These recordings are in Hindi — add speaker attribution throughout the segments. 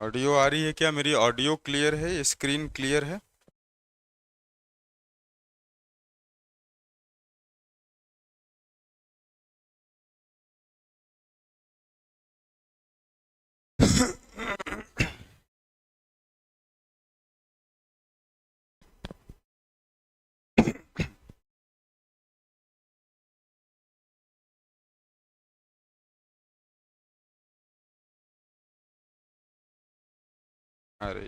Speaker 1: ऑडियो आ रही है क्या? मेरी ऑडियो क्लियर है? स्क्रीन क्लियर है? अरे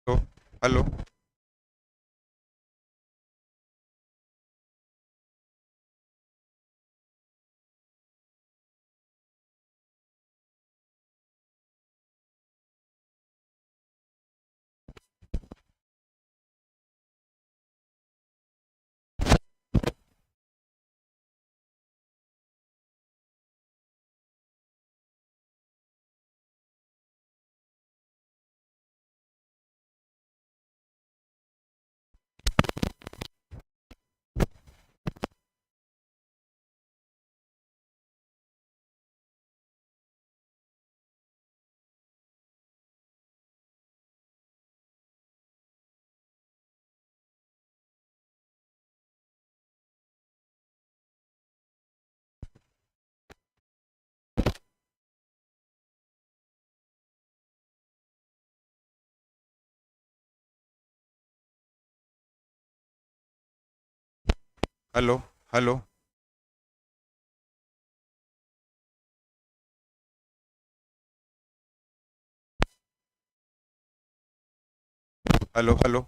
Speaker 1: तो hello. Hello. Hello. Hello. Hello.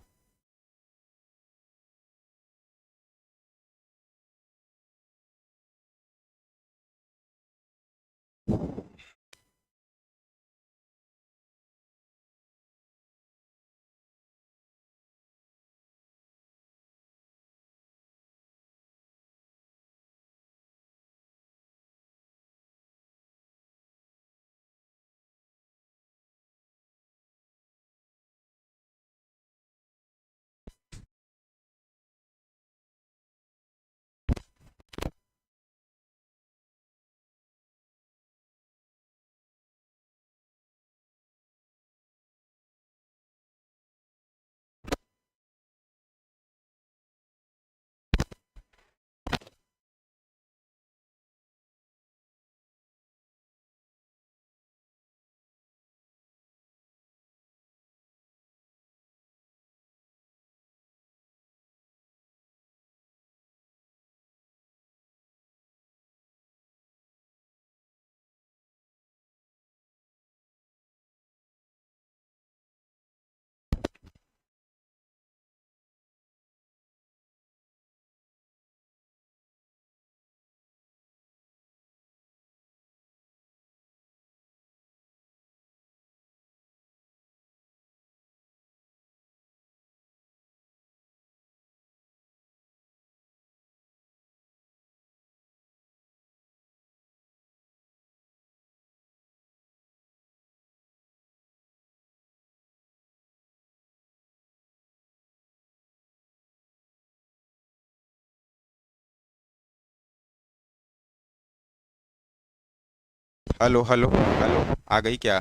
Speaker 1: Hello hello hello, आ गई क्या?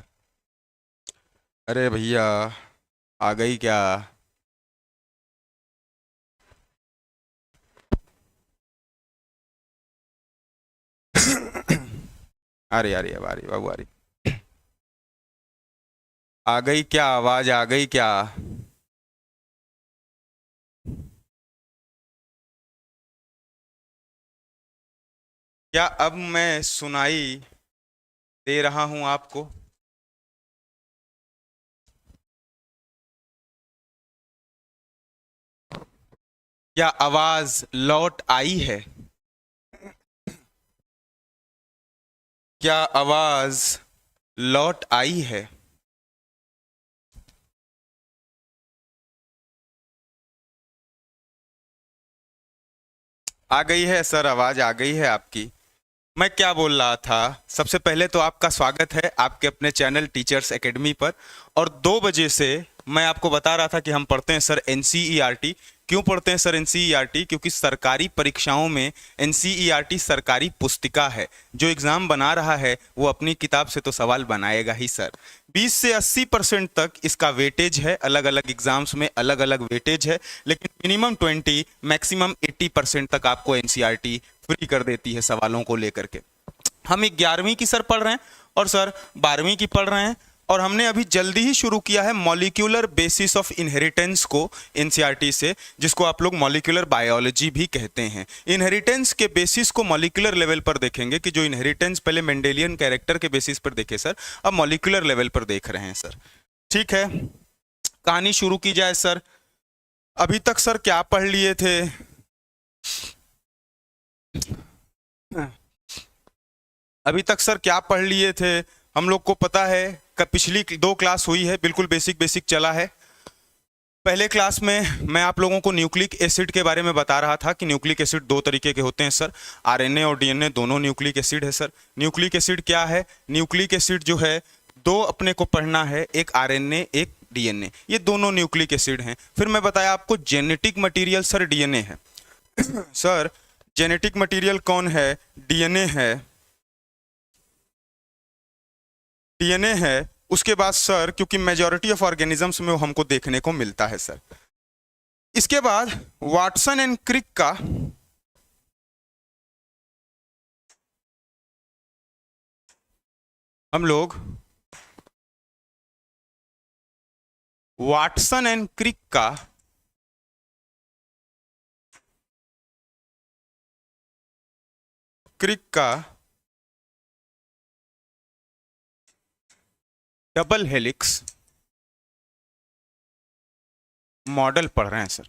Speaker 1: अरे भैया, आ गई क्या? आ रही आ रही, अब आ रही बाबू, आ रही। आ गई क्या आवाज, आ गई क्या? क्या अब मैं सुनाई दे रहा हूं आपको? क्या आवाज लौट आई है? क्या आवाज लौट आई है? आ गई है सर, आवाज आ गई है आपकी। मैं क्या बोल रहा था, सबसे पहले तो आपका स्वागत है आपके अपने चैनल टीचर्स एकेडमी पर। और 2 बजे से मैं आपको बता रहा था कि हम पढ़ते हैं सर एनसीईआरटी। क्यों पढ़ते हैं सर एनसीईआरटी? क्योंकि सरकारी परीक्षाओं में एनसीईआरटी सरकारी पुस्तिका है। जो एग्जाम बना रहा है वो अपनी किताब से तो सवाल बनाएगा ही सर। 20 से 80% तक इसका वेटेज है, अलग अलग एग्जाम्स में अलग अलग वेटेज है, लेकिन मिनिमम 20 मैक्सिमम 80% तक आपको एनसीईआरटी फ्री कर देती है सवालों को लेकर के। हम 11वीं की सर पढ़ रहे हैं और सर 12वीं की पढ़ रहे हैं। और हमने अभी जल्दी ही शुरू किया है मॉलिक्यूलर बेसिस ऑफ इनहेरिटेंस को एनसीईआरटी से, जिसको आप लोग मॉलिक्यूलर बायोलॉजी भी कहते हैं। इनहेरिटेंस के बेसिस को मॉलिक्यूलर लेवल पर देखेंगे कि जो इनहेरिटेंस पहले मेंडेलियन कैरेक्टर के बेसिस पर देखे सर, अब मॉलिक्यूलर लेवल पर देख रहे हैं सर। ठीक है, कहानी शुरू की जाए सर। अभी तक सर क्या पढ़ लिए थे? अभी तक सर क्या पढ़ लिए थे? हम लोग को पता है पिछली 2 क्लास हुई है, बिल्कुल बेसिक बेसिक चला है। पहले क्लास में मैं आप लोगों को न्यूक्लिक एसिड के बारे में बता रहा था कि न्यूक्लिक एसिड 2 तरीके के होते हैं सर। आरएनए और डीएनए दोनों न्यूक्लिक एसिड है सर। न्यूक्लिक एसिड क्या है? न्यूक्लिक एसिड जो है, 2 अपने को पढ़ना है, एक आरएनए एक डीएनए, ये दोनों न्यूक्लिक एसिड हैं। फिर मैं बताया आपको जेनेटिक मटीरियल सर डीएनए है। सर जेनेटिक मटीरियल कौन है? डीएनए है। डीएनए है। उसके बाद सर, क्योंकि मेजॉरिटी ऑफ ऑर्गेनिजम्स में वो हमको देखने को मिलता है सर। इसके बाद वाटसन एंड क्रिक का हम लोग वाटसन एंड क्रिक का डबल हेलिक्स मॉडल पढ़ रहे हैं सर।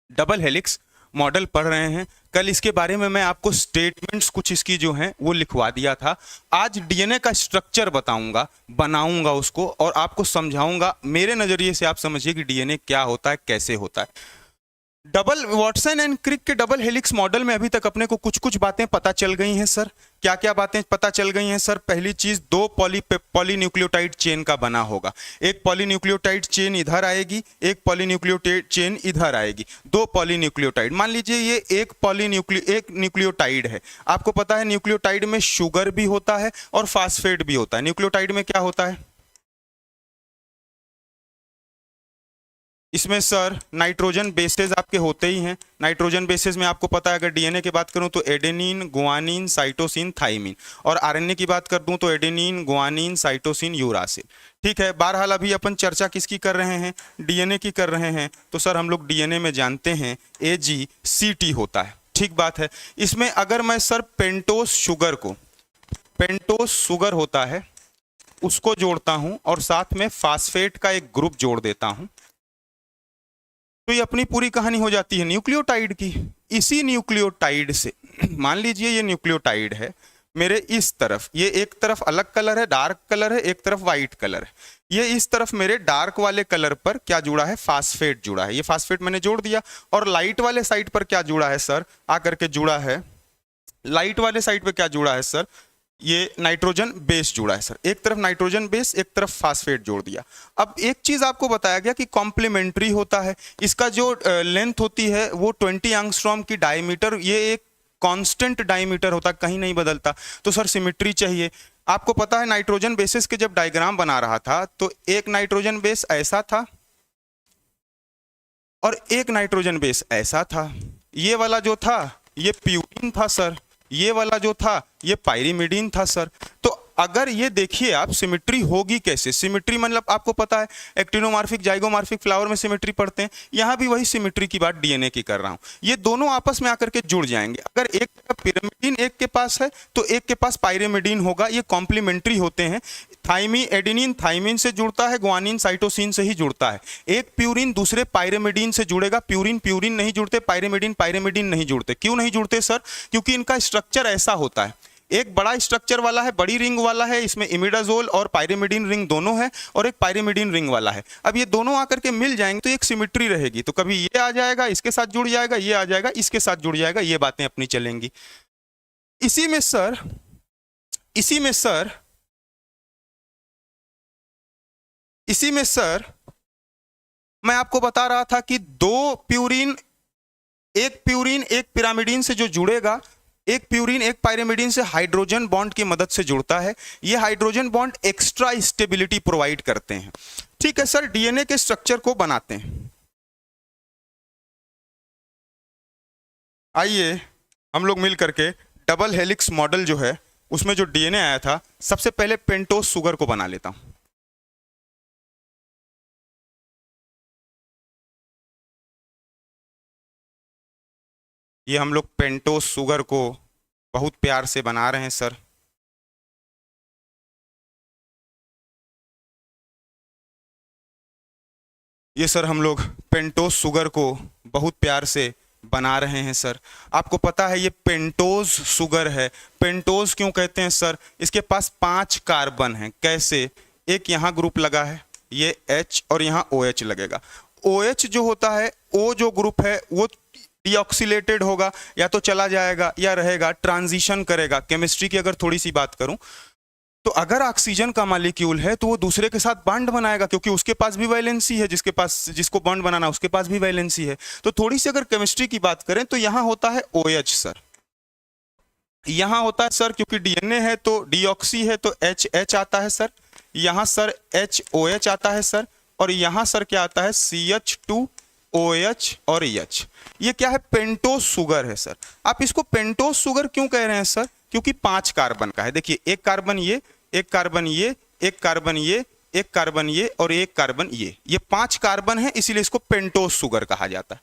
Speaker 1: डबल हेलिक्स मॉडल पढ़ रहे हैं। कल इसके बारे में मैं आपको स्टेटमेंट्स कुछ इसकी जो हैं वो लिखवा दिया था। आज डीएनए का स्ट्रक्चर बताऊंगा, बनाऊंगा उसको और आपको समझाऊंगा। मेरे नजरिए से आप समझिए कि डीएनए क्या होता है, कैसे होता है। डबल वाटसन एंड क्रिक के डबल हेलिक्स मॉडल में अभी तक अपने को कुछ कुछ बातें पता चल गई हैं सर। क्या क्या बातें पता चल गई हैं सर? पहली चीज, 2 पॉलीन्यूक्लियोटाइड चेन का बना होगा। एक पॉलीन्यूक्लियोटाइड चेन इधर आएगी, एक पॉलीन्यूक्लियोटाइड चेन इधर आएगी। 2 पॉलीन्यूक्लियोटाइड, मान लीजिए ये एक न्यूक्लियोटाइड है। आपको पता है न्यूक्लियोटाइड में शुगर भी होता है और फास्फेट भी होता है। न्यूक्लियोटाइड में क्या होता है? इसमें सर नाइट्रोजन बेसेस आपके होते ही हैं। नाइट्रोजन बेसेस में आपको पता है, अगर डीएनए की बात करूं तो एडेनिन, गुआनिन, साइटोसिन, थाइमिन। और आरएनए की बात कर दूं तो एडेनिन, गुआनिन, साइटोसिन, यूरासिल। ठीक है, बहरहाल अभी अपन चर्चा किसकी कर रहे हैं? डीएनए की कर रहे हैं। तो सर हम लोग डीएनए में जानते हैं AGCT होता है। ठीक बात है। इसमें अगर मैं सर पेंटोस शुगर होता है उसको जोड़ता हूं और साथ में फास्फेट का एक ग्रुप जोड़ देता हूं, तो ये अपनी पूरी कहानी हो जाती है न्यूक्लियोटाइड की। इसी न्यूक्लियोटाइड से मान लीजिए ये न्यूक्लियोटाइड है मेरे इस तरफ, ये एक तरफ अलग कलर है, डार्क कलर है, एक तरफ वाइट कलर है। ये इस तरफ मेरे डार्क वाले कलर पर क्या जुड़ा है? फास्फेट जुड़ा है। ये फास्फेट मैंने जोड़ दिया। और लाइट वाले साइड पर क्या जुड़ा है सर? आकर के जुड़ा है, लाइट वाले साइड पे क्या जुड़ा है सर? ये नाइट्रोजन बेस जुड़ा है सर। एक तरफ नाइट्रोजन बेस, एक तरफ फास्फेट जोड़ दिया। अब एक चीज आपको बताया गया कि कॉम्प्लीमेंट्री होता है। इसका जो लेंथ होती है वो 20 एंगस्ट्रॉम की डायमीटर, ये एक कांस्टेंट डायमीटर होता, कहीं नहीं बदलता। तो सर सिमेट्री चाहिए। आपको पता है नाइट्रोजन बेसिस के जब डायग्राम बना रहा था तो एक नाइट्रोजन बेस ऐसा था और एक नाइट्रोजन बेस ऐसा था। ये वाला जो था ये प्यूरिन था सर, ये वाला जो था ये पायरिमिडीन था सर। तो अगर ये देखिए आप सिमेट्री होगी कैसे, सिमेट्री मतलब आपको पता है एक्टिनोमॉर्फिक जाइगोमॉर्फिक फ्लावर में सिमेट्री पढ़ते हैं, यहाँ भी वही सिमेट्री की बात डीएनए की कर रहा हूँ। ये दोनों आपस में आकर के जुड़ जाएंगे। अगर एक पिरामिडीन एक के पास है तो एक के पास पायरिमिडीन होगा, ये कॉम्प्लीमेंट्री होते हैं। थाइमी एडेनिन थाइमिन से जुड़ता है, ग्वानिन साइटोसिन से ही जुड़ता है। एक प्यूरिन दूसरे पायरिमिडीन से जुड़ेगा, प्यूरिन प्यूरिन नहीं जुड़ते, पायरिमिडीन पायरिमिडीन नहीं जुड़ते। क्यों नहीं जुड़ते सर? क्योंकि इनका स्ट्रक्चर ऐसा होता है, एक बड़ा स्ट्रक्चर वाला है, बड़ी रिंग वाला है, इसमें इमिडाजोल और पायरिमिडीन रिंग दोनों है, और एक पायरिमिडीन रिंग वाला है। अब ये दोनों आकर के मिल जाएंगे तो एक सिमेट्री रहेगी। तो कभी ये आ जाएगा इसके साथ जुड़ जाएगा, ये आ जाएगा इसके साथ जुड़ जाएगा, ये बातें अपनी चलेंगी। इसी में सर मैं आपको बता रहा था कि एक प्यूरिन एक पिरामिडीन से जो जुड़ेगा, एक प्यूरिन एक पायरिमिडीन से हाइड्रोजन बॉन्ड की मदद से जुड़ता है। ये hydrogen bond extra stability provide करते हैं। ठीक है सर, डीएनए के स्ट्रक्चर को बनाते हैं। आइए हम लोग मिल करके डबल हेलिक्स मॉडल जो है उसमें जो डीएनए आया था, सबसे पहले पेंटोज शुगर को बना लेता हूं। ये हम लोग पेंटोज शुगर को बहुत प्यार से बना रहे हैं सर। ये सर हम लोग पेंटोज शुगर को बहुत प्यार से बना रहे हैं सर। आपको पता है ये पेंटोज शुगर है। पेंटोज क्यों कहते हैं सर? इसके पास 5 कार्बन हैं। कैसे? एक यहाँ ग्रुप लगा है, ये H, और यहाँ OH लगेगा। OH जो होता है, O जो ग्रुप है वो डीऑक्सिलेटेड होगा, या तो चला जाएगा या रहेगा, ट्रांजिशन करेगा। केमिस्ट्री की अगर थोड़ी सी बात करूं तो अगर ऑक्सीजन का मॉलिक्यूल है तो वो दूसरे के साथ बॉन्ड बनाएगा, क्योंकि उसके पास भी वैलेंसी है, जिसको बॉन्ड बनाना उसके पास भी वैलेंसी है। तो थोड़ी सी अगर केमिस्ट्री की बात करें तो यहां होता है OH सर, यहां होता है सर, क्योंकि डीएनए है तो डीऑक्सी है तो HH आता है सर, यहां सर HOH आता है सर, और यहां सर क्या आता है CH2OH और H। ये क्या है? पेंटोज शुगर है सर। आप इसको पेंटोज शुगर क्यों कह रहे हैं सर? क्योंकि 5 कार्बन का है। देखिए, एक कार्बन ये, एक कार्बन ये, एक कार्बन ये, एक कार्बन ये और एक कार्बन ये 5 कार्बन है, इसीलिए इसको पेंटोज शुगर कहा जाता है।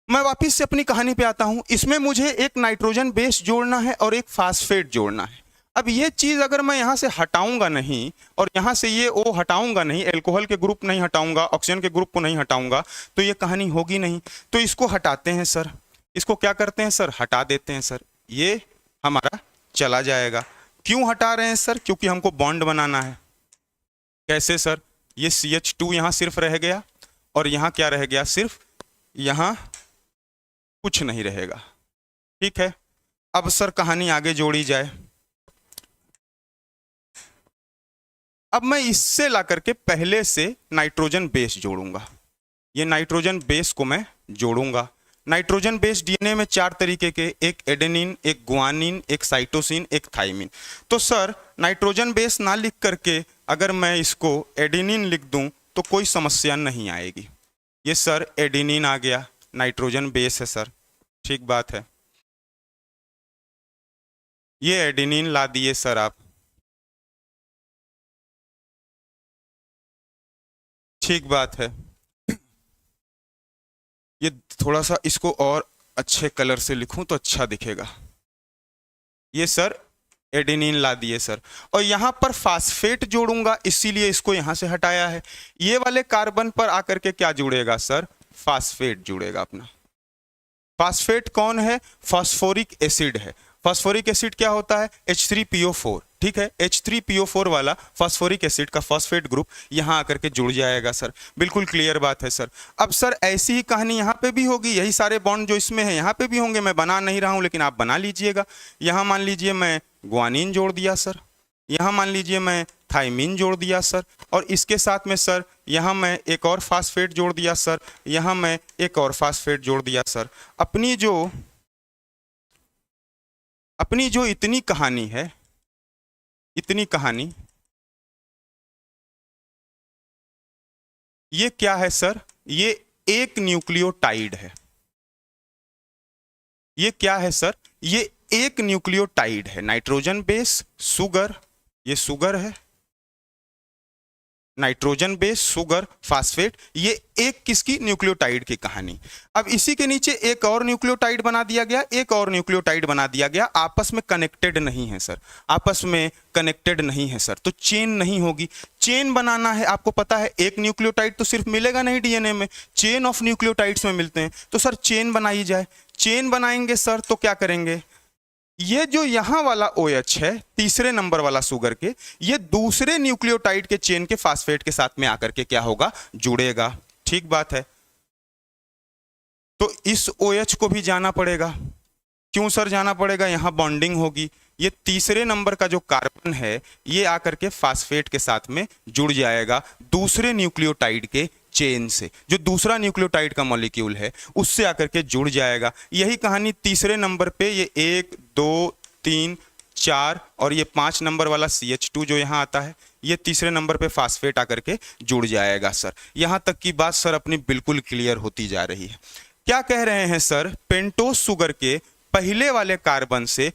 Speaker 1: मैं वापिस से अपनी कहानी पे आता हूं। इसमें मुझे एक नाइट्रोजन बेस जोड़ना है और एक फास्फेट जोड़ना है। अब ये चीज अगर मैं यहां से हटाऊंगा नहीं और यहां से ये O हटाऊंगा नहीं, अल्कोहल के ग्रुप नहीं हटाऊंगा, ऑक्सीजन के ग्रुप को नहीं हटाऊंगा, तो ये कहानी होगी नहीं। तो इसको हटाते हैं सर। इसको क्या करते हैं सर? हटा देते हैं सर। ये हमारा चला जाएगा। क्यों हटा रहे हैं सर? क्योंकि हमको बॉन्ड बनाना है। कैसे सर? ये CH2 यहां सिर्फ रह गया और यहां क्या रह गया? सिर्फ यहां कुछ नहीं रहेगा। ठीक है, अब सर कहानी आगे जोड़ी जाए। अब मैं इससे ला करके पहले से नाइट्रोजन बेस जोड़ूंगा। ये नाइट्रोजन बेस को मैं जोड़ूंगा। नाइट्रोजन बेस डीएनए में 4 तरीके के, एक एडेनिन, एक ग्वानिन, एक साइटोसिन, एक थाइमिन। तो सर नाइट्रोजन बेस ना लिख करके अगर मैं इसको एडेनिन लिख दूं तो कोई समस्या नहीं आएगी। ये सर एडेनिन आ गया, नाइट्रोजन बेस है सर, ठीक बात है। ये एडेनिन ला दिए सर आप, ठीक बात है। ये थोड़ा सा इसको और अच्छे कलर से लिखूं तो अच्छा दिखेगा। ये सर एडेनिन ला दिए सर, और यहां पर फास्फेट जोड़ूंगा, इसीलिए इसको यहां से हटाया है। ये वाले कार्बन पर आकर के क्या जुड़ेगा सर? फास्फेट जुड़ेगा अपना। फास्फेट कौन है? फास्फोरिक एसिड है। फास्फोरिक एसिड क्या होता है? H3PO4। ठीक है, H3PO4 वाला फास्फोरिक एसिड का फास्फेट ग्रुप यहां आकर के जुड़ जाएगा सर। बिल्कुल क्लियर बात है सर। अब सर ऐसी ही कहानी यहां पे भी होगी, यही सारे बॉन्ड जो इसमें है यहां पे भी होंगे। मैं बना नहीं रहा हूं लेकिन आप बना लीजिएगा। यहां मान लीजिए मैं ग्वानिन जोड़ दिया सर, यहाँ मान लीजिए मैं थाइमिन जोड़ दिया सर, और इसके साथ में सर यहाँ मैं एक और फास्फेट जोड़ दिया सर, यहाँ मैं एक और फास्फेट जोड़ दिया सर। अपनी जो अपनी जो इतनी कहानी है, इतनी कहानी, ये क्या है सर? ये एक न्यूक्लियोटाइड है। ये क्या है सर? ये एक न्यूक्लियोटाइड है। नाइट्रोजन बेस सुगर, ये सुगर है, नाइट्रोजन बेस सुगर फास्फेट, ये एक किसकी? न्यूक्लियोटाइड की कहानी। अब इसी के नीचे एक और न्यूक्लियोटाइड बना दिया गया, एक और न्यूक्लियोटाइड बना दिया गया, आपस में कनेक्टेड नहीं है सर, आपस में कनेक्टेड नहीं है सर, तो चेन नहीं होगी। चेन बनाना है, आपको पता है एक न्यूक्लियोटाइड तो सिर्फ मिलेगा नहीं डीएनए में, चेन ऑफ न्यूक्लियोटाइड्स में मिलते हैं, तो सर चेन बनाई जाए। चेन बनाएंगे सर तो क्या करेंगे? ये जो यहां वाला OH है तीसरे नंबर वाला सुगर के, ये दूसरे न्यूक्लियोटाइड के चेन के फास्फेट के साथ में आकर के क्या होगा? जुड़ेगा। ठीक बात है। तो इस OH को भी जाना पड़ेगा। क्यों सर जाना पड़ेगा? यहां बॉन्डिंग होगी, ये तीसरे नंबर का जो कार्बन है ये आकर के फास्फेट के साथ में जुड़ जाएगा दूसरे न्यूक्लियोटाइड के चेन से, जो दूसरा न्यूक्लियोटाइड का मॉलिक्यूल है उससे आकर के जुड़ जाएगा। यही कहानी तीसरे नंबर पे, ये 1 2 3 4 और ये 5 नंबर वाला CH2 जो यहाँ आता है, ये तीसरे नंबर पे फास्फेट आकर के जुड़ जाएगा सर। यहाँ तक की बात सर अपनी बिल्कुल क्लियर होती जा रही है। क्या कह रहे हैं सर? पेंटोस सुगर के पहले वाले कार्बन से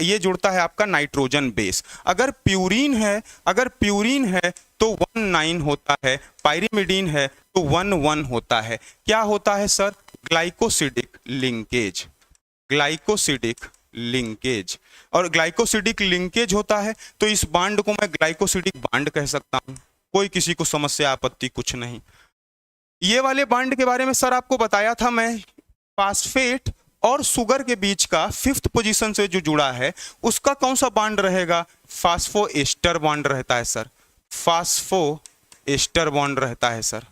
Speaker 1: ये जुड़ता है आपका नाइट्रोजन बेस। अगर प्यूरीन है, अगर प्यूरीन है तो 1,9 होता है, पायरिमिडीन है तो 1,1 होता है। क्या होता है sir? Glycosidic linkage, glycosidic linkage. और ग्लाइकोसिडिक लिंकेज होता है तो इस बांड को मैं ग्लाइकोसिडिक बांड कह सकता हूं, कोई किसी को समस्या आपत्ति कुछ नहीं। ये वाले बांड के बारे में सर आपको बताया था मैं, फास्फेट और सुगर के बीच का 5th पोजीशन से जो जुड़ा है उसका कौन सा बॉन्ड रहेगा? फास्फो एस्टर बॉन्ड रहता है सर, फास्फो एस्टर बॉन्ड रहता है सर।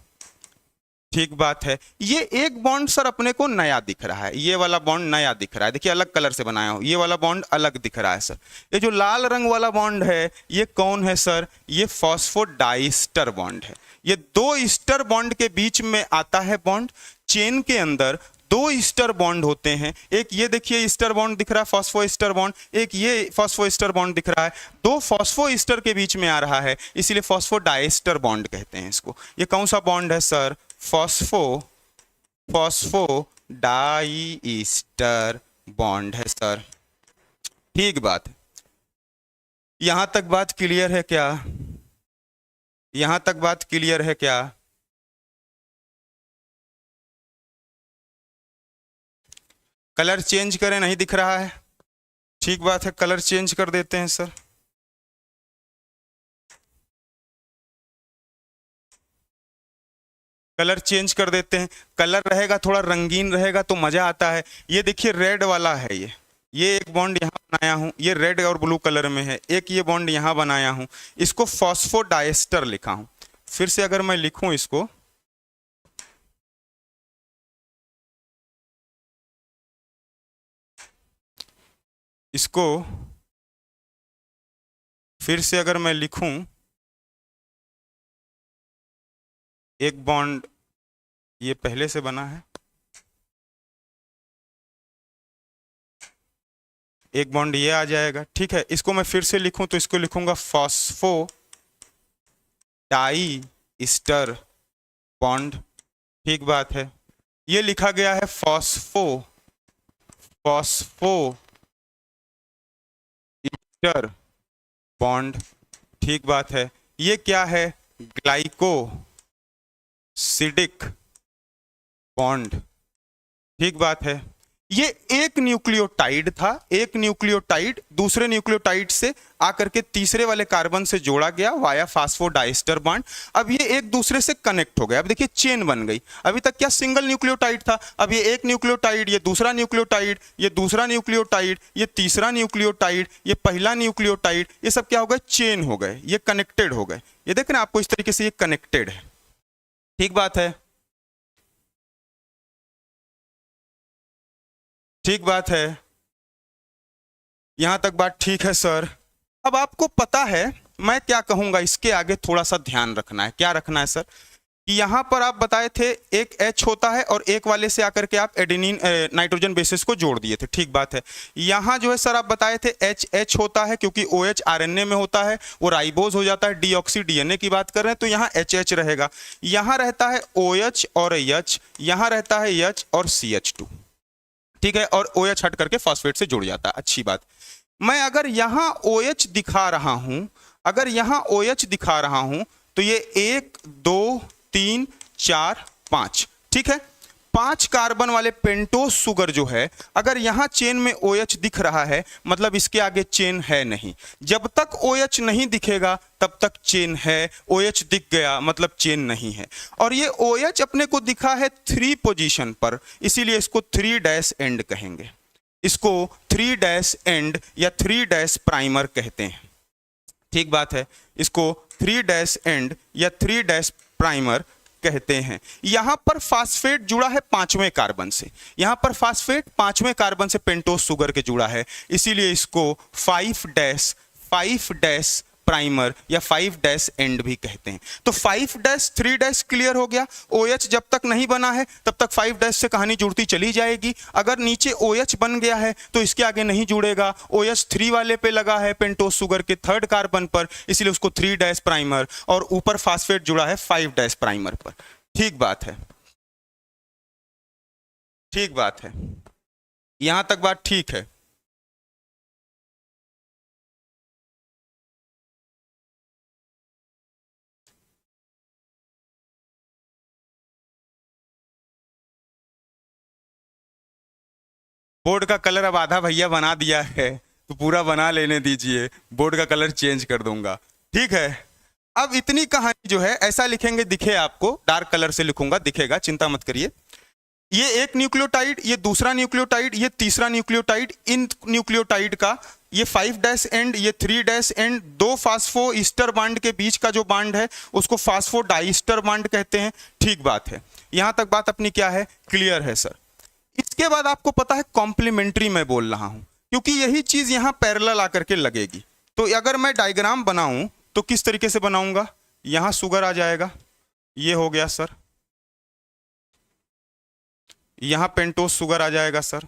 Speaker 1: ठीक बात है। ये एक बॉन्ड सर अपने को नया दिख रहा है, ये वाला बॉन्ड नया दिख रहा है, देखिए अलग कलर से बनाया हूं, ये वाला बॉन्ड अलग दिख रहा है सर। ये जो लाल रंग वाला बॉन्ड है ये कौन है सर? ये फॉस्फोडाइस्टर बॉन्ड है। ये 2 ईस्टर बॉन्ड के बीच में आता है बॉन्ड। चेन के अंदर 2 ईस्टर बॉन्ड होते हैं, एक ये देखिए ईस्टर बॉन्ड दिख रहा है फॉस्फो ईस्टर बॉन्ड, एक ये फॉस्फो ईस्टर बॉन्ड दिख रहा है, 2 फॉस्फो ईस्टर के बीच में आ रहा है, इसीलिए फॉस्फोडाइस्टर बॉन्ड कहते हैं इसको। ये कौन सा बॉन्ड है सर? फॉस्फोडाइस्टर बॉन्ड है सर। ठीक बात है। यहां तक बात क्लियर है क्या? यहां तक बात क्लियर है क्या? कलर चेंज करें, नहीं दिख रहा है। ठीक बात है, कलर चेंज कर देते हैं सर। कलर चेंज कर देते हैं, कलर रहेगा थोड़ा रंगीन रहेगा तो मजा आता है। ये देखिए रेड वाला है, ये एक बॉन्ड यहाँ बनाया हूं, ये रेड और ब्लू कलर में है, एक ये बॉन्ड यहाँ बनाया हूं, इसको फॉस्फोडाइस्टर लिखा हूं। फिर से अगर मैं लिखूं इसको, फिर से अगर मैं लिखूं, एक बॉन्ड ये पहले से बना है, एक बॉन्ड ये आ जाएगा। ठीक है, इसको मैं फिर से लिखूं तो इसको लिखूंगा फॉस्फोडाइस्टर बॉन्ड। ठीक बात है। ये लिखा गया है फॉस्फोईस्टर बॉन्ड। ठीक बात है। ये क्या है? Glycosidic bond. ठीक बात है। ये एक न्यूक्लियोटाइड था, एक न्यूक्लियोटाइड दूसरे न्यूक्लियोटाइड से आकर के तीसरे वाले कार्बन से जोड़ा गया वाया फास्फोडाइस्टर बॉन्ड। अब ये एक दूसरे से कनेक्ट हो गया, अब देखिए चेन बन गई। अभी तक क्या सिंगल न्यूक्लियोटाइड था, अब ये एक न्यूक्लियोटाइड, ये दूसरा न्यूक्लियोटाइड, ये दूसरा न्यूक्लियोटाइड, ये तीसरा न्यूक्लियोटाइड, ये पहला न्यूक्लियोटाइड, ये सब क्या हो गए? चेन हो गए, ये कनेक्टेड हो गए। ये देख रहे हैं आपको, इस तरीके से ये कनेक्टेड है। ठीक बात है, ठीक बात है। यहां तक बात ठीक है सर। अब आपको पता है मैं क्या कहूंगा, इसके आगे थोड़ा सा ध्यान रखना है। क्या रखना है सर? कि यहाँ पर आप बताए थे एक H होता है और एक वाले से आकर के आप एडेनिन नाइट्रोजन बेसिस को जोड़ दिए थे, ठीक बात है। यहाँ जो है सर आप बताए थे H होता है क्योंकि OH RNA में होता है, वो राइबोज हो जाता है, डीऑक्सी DNA की बात कर रहे हैं तो यहाँ HH रहेगा। यहाँ रहता है OH और H, यहाँ रहता है H और CH2, ठीक है, और OH हट करके फॉस्फेट से जुड़ जाता है, अच्छी बात। मैं अगर यहाँ OH दिखा रहा हूँ, अगर यहाँ OH दिखा रहा हूँ तो ये 1 2 3 4 5, ठीक है। 5 कार्बन वाले पेंटोस शुगर जो है, अगर यहाँ चेन में OH दिख रहा है मतलब इसके आगे चेन है नहीं। जब तक OH नहीं दिखेगा तब तक चेन है, OH दिख गया मतलब चेन नहीं है। और ये OH अपने को दिखा है 3 पोजीशन पर, इसीलिए इसको 3' एंड कहेंगे, इसको 3' एंड या 3' प्राइमर कहते हैं, ठीक बात है। इसको 3' एंड या 3' प्राइमर कहते हैं। यहां पर फास्फेट जुड़ा है 5वें कार्बन से, यहां पर फास्फेट 5वें कार्बन से पेंटोस शुगर के जुड़ा है, इसीलिए इसको 5' प्राइमर या 5' एंड भी कहते हैं। तो 5' 3' क्लियर हो गया। OH जब तक नहीं बना है तब तक 5' से कहानी जुड़ती चली जाएगी। अगर नीचे OH बन गया है तो इसके आगे नहीं जुड़ेगा। OH 3 वाले पे लगा है पेंटोस शुगर के 3rd कार्बन पर, इसलिए उसको 3' प्राइमर, और ऊपर फास्फेट जुड़ा है 5' प्राइमर पर, ठीक बात है, ठीक बात है, यहां तक बात ठीक है। बोर्ड का कलर अब आधा भैया बना दिया है तो पूरा बना लेने दीजिए, बोर्ड का कलर चेंज कर दूंगा, ठीक है। अब इतनी कहानी जो है ऐसा लिखेंगे दिखे आपको, डार्क कलर से लिखूंगा दिखेगा, चिंता मत करिए। ये एक न्यूक्लियोटाइड, ये दूसरा न्यूक्लियोटाइड, ये तीसरा न्यूक्लियोटाइड, इन न्यूक्लियोटाइड का ये 5' एंड ये 3' एंड, 2 फास्फो ईस्टर बांड के बीच का जो बांड है उसको फास्फो डाइस्टर बांड कहते हैं, ठीक बात है। यहां तक बात अपनी क्या है, क्लियर है सर। इसके बाद आपको पता है कॉम्प्लीमेंट्री मैं बोल रहा हूं क्योंकि यही चीज यहां पैरेलल आकर के लगेगी। तो अगर मैं डायग्राम बनाऊं तो किस तरीके से बनाऊंगा, यहां शुगर आ जाएगा, ये हो गया सर, यहां पेंटोस शुगर आ जाएगा सर,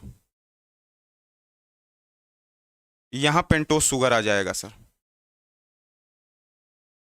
Speaker 1: यहां पेंटोस शुगर आ जाएगा सर,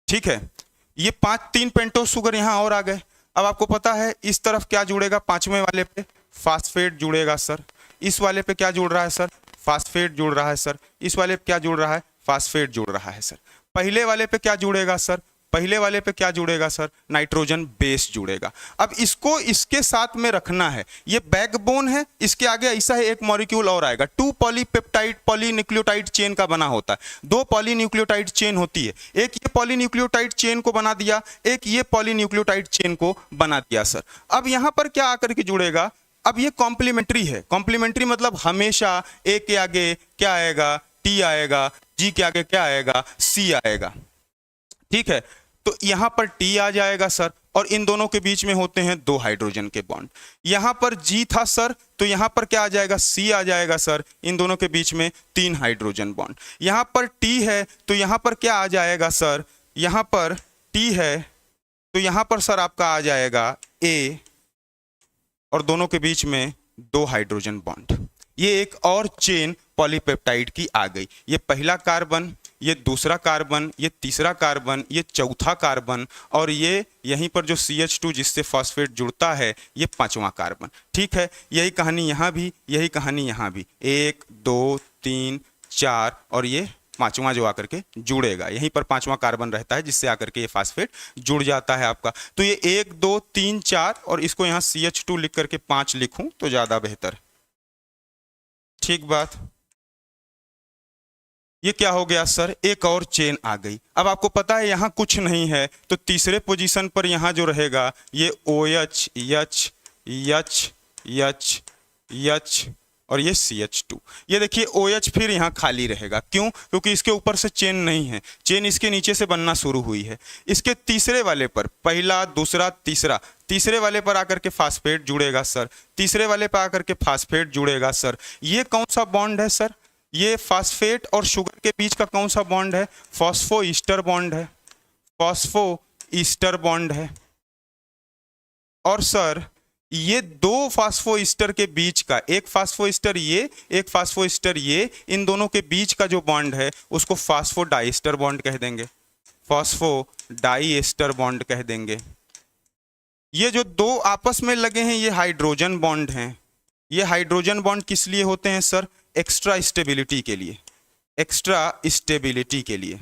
Speaker 1: ठीक है। ये 3 पेंटोस शुगर यहां और आ गए। अब आपको पता है इस तरफ क्या जुड़ेगा, 5वें वाले पे फास्फेट जुड़ेगा सर, इस वाले पे क्या जुड़ रहा है सर, फास्फेट जुड़ रहा है सर, इस वाले पे क्या जुड़ रहा है, फास्फेट जुड़ रहा है सर। पहले वाले पे क्या जुड़ेगा सर, पहले वाले पे क्या जुड़ेगा सर, नाइट्रोजन बेस जुड़ेगा। अब इसको इसके साथ में रखना है, ये बैकबोन है, इसके आगे ऐसा है एक मॉलिक्यूल और आएगा, 2 पॉलीपेप्टाइड पॉलीन्यूक्लियोटाइड चेन का बना होता है, 2 पॉलीन्यूक्लियोटाइड चेन होती है, एक ये पॉलीन्यूक्लियोटाइड चेन को बना दिया, एक ये पॉलीन्यूक्लियोटाइड चेन को बना दिया सर। अब यहां पर क्या आकर के जुड़ेगा, अब ये कॉम्प्लीमेंट्री है, कॉम्प्लीमेंट्री मतलब हमेशा ए के आगे क्या आएगा, टी आएगा, जी के आगे क्या आएगा, सी आएगा, ठीक है। तो यहां पर टी आ जाएगा सर, और इन दोनों के बीच में होते हैं 2 हाइड्रोजन के बॉन्ड। यहां पर जी था सर तो यहां पर क्या आ जाएगा, सी आ जाएगा सर, इन दोनों के बीच में 3 हाइड्रोजन बॉन्ड। यहां पर टी है तो यहां पर क्या आ जाएगा सर, यहां पर टी है तो यहां पर सर आपका आ जाएगा ए, और दोनों के बीच में 2 हाइड्रोजन बॉन्ड। ये एक और चेन पॉलीपेप्टाइड की आ गई, ये पहला कार्बन, ये दूसरा कार्बन, ये तीसरा कार्बन, ये चौथा कार्बन, और ये यहीं पर जो CH2 जिससे फॉस्फेट जुड़ता है ये 5वां कार्बन, ठीक है। यही कहानी यहाँ भी, यही कहानी यहाँ भी, 1 2 3 4, और ये 5वां जो आकर के जुड़ेगा, यहीं पर 5वां कार्बन रहता है जिससे आकर के ये फास्फेट जुड़ जाता है आपका। तो ये 1 2 3 4, और इसको यहाँ CH2 लिख करके 5 लिखूं तो ज्यादा बेहतर, ठीक बात। ये क्या हो गया सर, एक और चेन आ गई। अब आपको पता है यहाँ कुछ नहीं है तो तीसरे पोजीशन पर यहाँ जो रहेगा ये OH H H H H और ये CH2। ये देखिए OH फिर यहाँ खाली रहेगा, क्यों, क्योंकि इसके ऊपर से चेन नहीं है, चेन इसके नीचे से बनना शुरू हुई है। इसके तीसरे वाले पर, पहला दूसरा तीसरा, तीसरे वाले पर आकर के फास्फेट जुड़ेगा सर, तीसरे वाले पर आकर के फास्फेट जुड़ेगा सर। ये कौन सा बॉन्ड है सर, ये फास्फेट और शुगर के बीच का कौन सा बॉन्ड है, फॉस्फो ईस्टर बॉन्ड है, फॉस्फो ईस्टर बॉन्ड है, और सर ये दो फास्फोइस्टर के बीच का, एक फास्फोइस्टर ये, एक फास्फोइस्टर ये, इन दोनों के बीच का जो बॉन्ड है उसको फास्फोडाइस्टर बॉन्ड कह देंगे, फास्फोडाइएस्टर बॉन्ड कह देंगे। ये जो दो आपस में लगे हैं ये हाइड्रोजन बॉन्ड हैं। ये हाइड्रोजन बॉन्ड किस लिए होते हैं सर? एक्स्ट्रा स्टेबिलिटी के लिए, एक्स्ट्रा स्टेबिलिटी के लिए।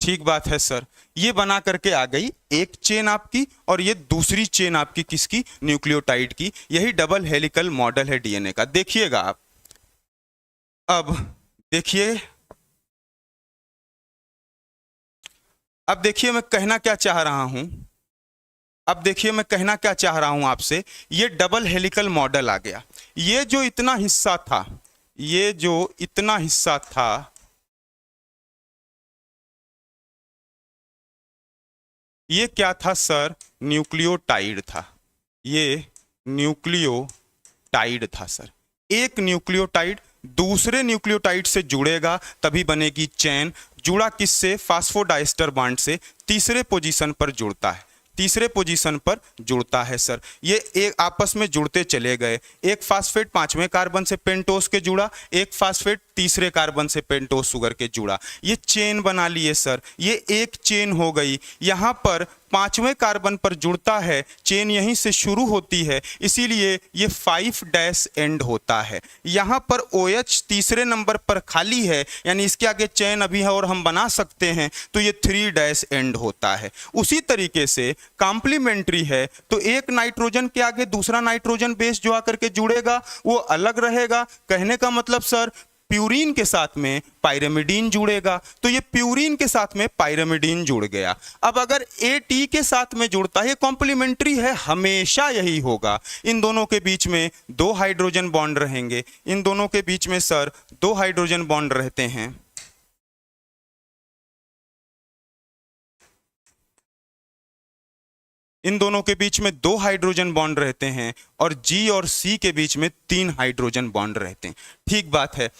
Speaker 1: ठीक बात है सर। ये बना करके आ गई एक चेन आपकी, और ये दूसरी चेन आपकी किसकी? न्यूक्लियोटाइड की। यही डबल हेलिकल मॉडल है डीएनए का। देखिएगा आप, अब देखिए, अब देखिए मैं कहना क्या चाह रहा हूं, अब देखिए मैं कहना क्या चाह रहा हूं आपसे। ये डबल हेलिकल मॉडल आ गया। ये जो इतना हिस्सा था, ये जो इतना हिस्सा था, ये क्या था सर? न्यूक्लियोटाइड था। ये न्यूक्लियोटाइड था सर। एक न्यूक्लियोटाइड दूसरे न्यूक्लियोटाइड से जुड़ेगा तभी बनेगी चेन। जुड़ा किससे? फास्फोडाइस्टर बॉन्ड से। तीसरे पोजीशन पर जुड़ता है, तीसरे पोजीशन पर जुड़ता है सर। ये एक आपस में जुड़ते चले गए। एक फास्फेट पांचवें कार्बन से पेंटोस के जुड़ा, एक फास्फेट तीसरे कार्बन से पेंटोस शुगर के जुड़ा। ये चेन बना लिए सर। ये एक चेन हो गई। यहाँ पर पांचवें कार्बन पर जुड़ता है, चेन यहीं से शुरू होती है, इसीलिए ये 5' एंड होता है। यहाँ पर OH तीसरे नंबर पर खाली है, यानी इसके आगे चेन अभी है और हम बना सकते हैं, तो ये 3' एंड होता है। उसी तरीके से कॉम्प्लीमेंट्री है, तो एक नाइट्रोजन के आगे दूसरा नाइट्रोजन बेस जो आकर के जुड़ेगा वो अलग रहेगा। कहने का मतलब सर, प्यूरीन के साथ में पायरिमिडीन जुड़ेगा, तो ये प्यूरीन के साथ में पायरिमिडीन जुड़ गया। अब अगर AT के साथ में जुड़ता है, कॉम्प्लीमेंट्री है, हमेशा यही होगा। इन दोनों के बीच में दो हाइड्रोजन बॉन्ड रहेंगे। इन दोनों के बीच में सर दो हाइड्रोजन बॉन्ड रहते हैं। इन दोनों के बीच में दो हाइड्रोजन बॉन्ड रहते हैं, और G और C के बीच में 3 हाइड्रोजन बॉन्ड रहते हैं। ठीक बात है।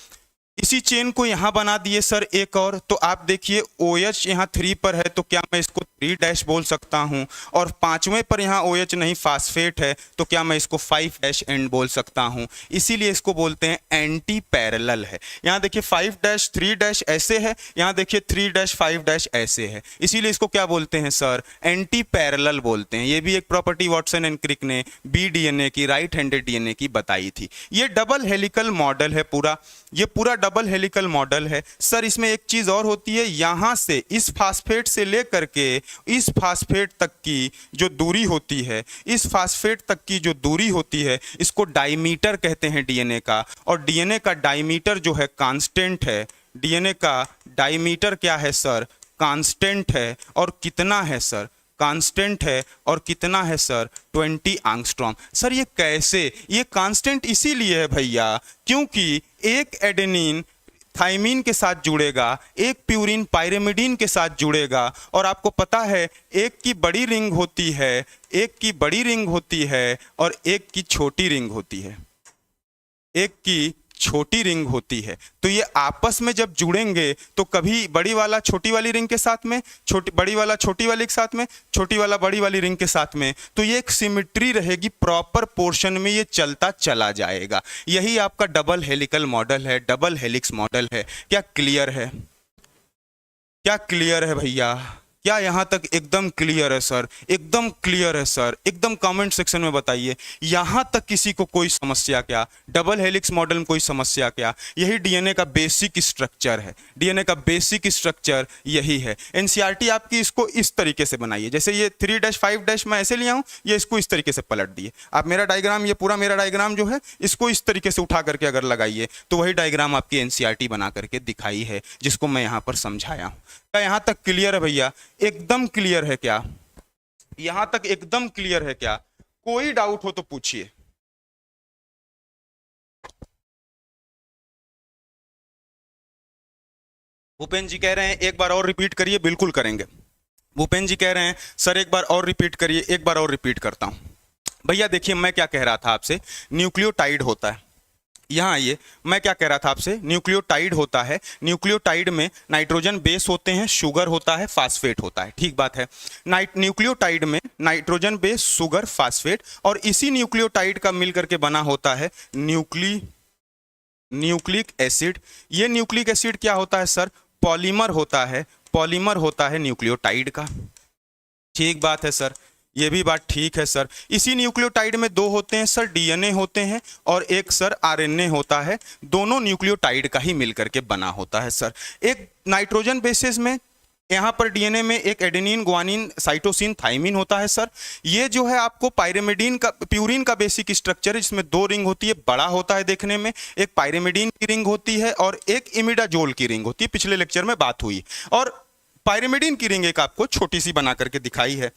Speaker 1: इसी चेन को यहां बना दिए सर एक और, तो आप देखिए OH यहां 3 पर है, तो क्या मैं इसको 3' बोल सकता हूं? और पांचवें पर यहां OH नहीं, फास्फेट है, तो क्या मैं इसको 5' एंड बोल सकता हूं? इसीलिए इसको बोलते हैं एंटी पैरेलल है। यहां देखिए 5' 3' ऐसे है, यहां देखिए 3' 5' ऐसे है, इसीलिए इसको क्या बोलते हैं सर? एंटी पैरेलल बोलते हैं। ये भी एक प्रॉपर्टी वाटसन एंड क्रिक ने BDNA की, राइट हैंडेड DNA की बताई थी। ये डबल हेलिकल मॉडल है पूरा, ये पूरा डबल हेलिकल मॉडल है सर। इसमें एक चीज और होती है, यहां से इस फास्फेट से लेकर के इस फास्फेट तक की जो दूरी होती है, इस फास्फेट तक की जो दूरी होती है, इसको डायमीटर कहते हैं डीएनए का। और डीएनए का डायमीटर जो है कांस्टेंट है। डीएनए का डायमीटर क्या है सर? कांस्टेंट है। और कितना है सर? कांस्टेंट है। और कितना है सर? 20 एंगस्ट्रॉम। सर ये कैसे? ये कांस्टेंट इसीलिए है भैया क्योंकि एक एडेनिन थाइमीन के साथ जुड़ेगा, एक प्यूरिन पायरिमिडीन के साथ जुड़ेगा, और आपको पता है एक की बड़ी रिंग होती है, एक की बड़ी रिंग होती है, और एक की छोटी रिंग होती है, एक की छोटी रिंग होती है। तो ये आपस में जब जुड़ेंगे तो कभी बड़ी वाला छोटी वाली रिंग के साथ में, छोटी बड़ी वाला छोटी वाली के साथ में, छोटी वाला बड़ी वाली रिंग के साथ में, तो ये एक सिमिट्री रहेगी, प्रॉपर पोर्शन में ये चलता चला जाएगा। यही आपका डबल हेलिकल मॉडल है, डबल हेलिक्स मॉडल है। क्या क्लियर है? क्या क्लियर है भैया? क्या यहाँ तक एकदम क्लियर है सर? एकदम क्लियर है सर। एकदम कमेंट सेक्शन में बताइए यहाँ तक किसी को कोई समस्या क्या? डबल हेलिक्स मॉडल में कोई समस्या क्या? यही डीएनए का बेसिक स्ट्रक्चर है। डीएनए का बेसिक स्ट्रक्चर यही है। एनसीईआरटी आपकी इसको इस तरीके से बनाइए, जैसे ये 3' 5' मैं ऐसे लिया हूँ, ये इसको इस तरीके से पलट दिए। आप मेरा डायग्राम, ये पूरा मेरा डायग्राम जो है, इसको इस तरीके से उठा करके अगर लगाइए तो वही डायग्राम आपकी एनसीईआरटी बना करके दिखाई है, जिसको मैं यहाँ पर समझाया हूँ। क्या यहाँ तक क्लियर है भैया? एकदम क्लियर है क्या? यहां तक एकदम क्लियर है क्या? कोई डाउट हो तो पूछिए। भूपेन जी कह रहे हैं एक बार और रिपीट करिए। बिल्कुल करेंगे। भूपेन जी कह रहे हैं सर एक बार और रिपीट करिए। एक बार और रिपीट करता हूं। भैया देखिए मैं क्या कह रहा था आपसे, न्यूक्लियोटाइड होता है, यहाँ आइए, मैं क्या कह रहा था आपसे, न्यूक्लियोटाइड होता है, न्यूक्लियोटाइड में नाइट्रोजन बेस होते हैं, शुगर होता है, फास्फेट होता है, ठीक बात है। न्यूक्लियोटाइड में नाइट्रोजन बेस, शुगर, फास्फेट, और इसी न्यूक्लियोटाइड का मिल करके बना होता है न्यूक्लिक एसिड। ये न्यूक्लिक एसिड क्या होता है सर? पॉलीमर होता है, पॉलीमर होता है न्यूक्लियोटाइड का। ठीक बात है सर, ये भी बात ठीक है सर। इसी न्यूक्लियोटाइड में दो होते हैं सर, डीएनए होते हैं, और एक सर आरएनए होता है। दोनों न्यूक्लियोटाइड का ही मिलकर के बना होता है सर। एक नाइट्रोजन बेसिस में, यहाँ पर डीएनए में एक एडेनिन, ग्वानिन, साइटोसिन, थाइमिन होता है सर। ये जो है आपको पायरिमिडीन का, प्यूरिन का बेसिक स्ट्रक्चर है, जिसमें दो रिंग होती है, बड़ा होता है देखने में। एक पायरिमिडीन की रिंग होती है और एक इमिडाजोल की रिंग होती है, पिछले लेक्चर में बात हुई। और पायरिमिडीन की रिंग एक आपको छोटी सी बना करके दिखाई है।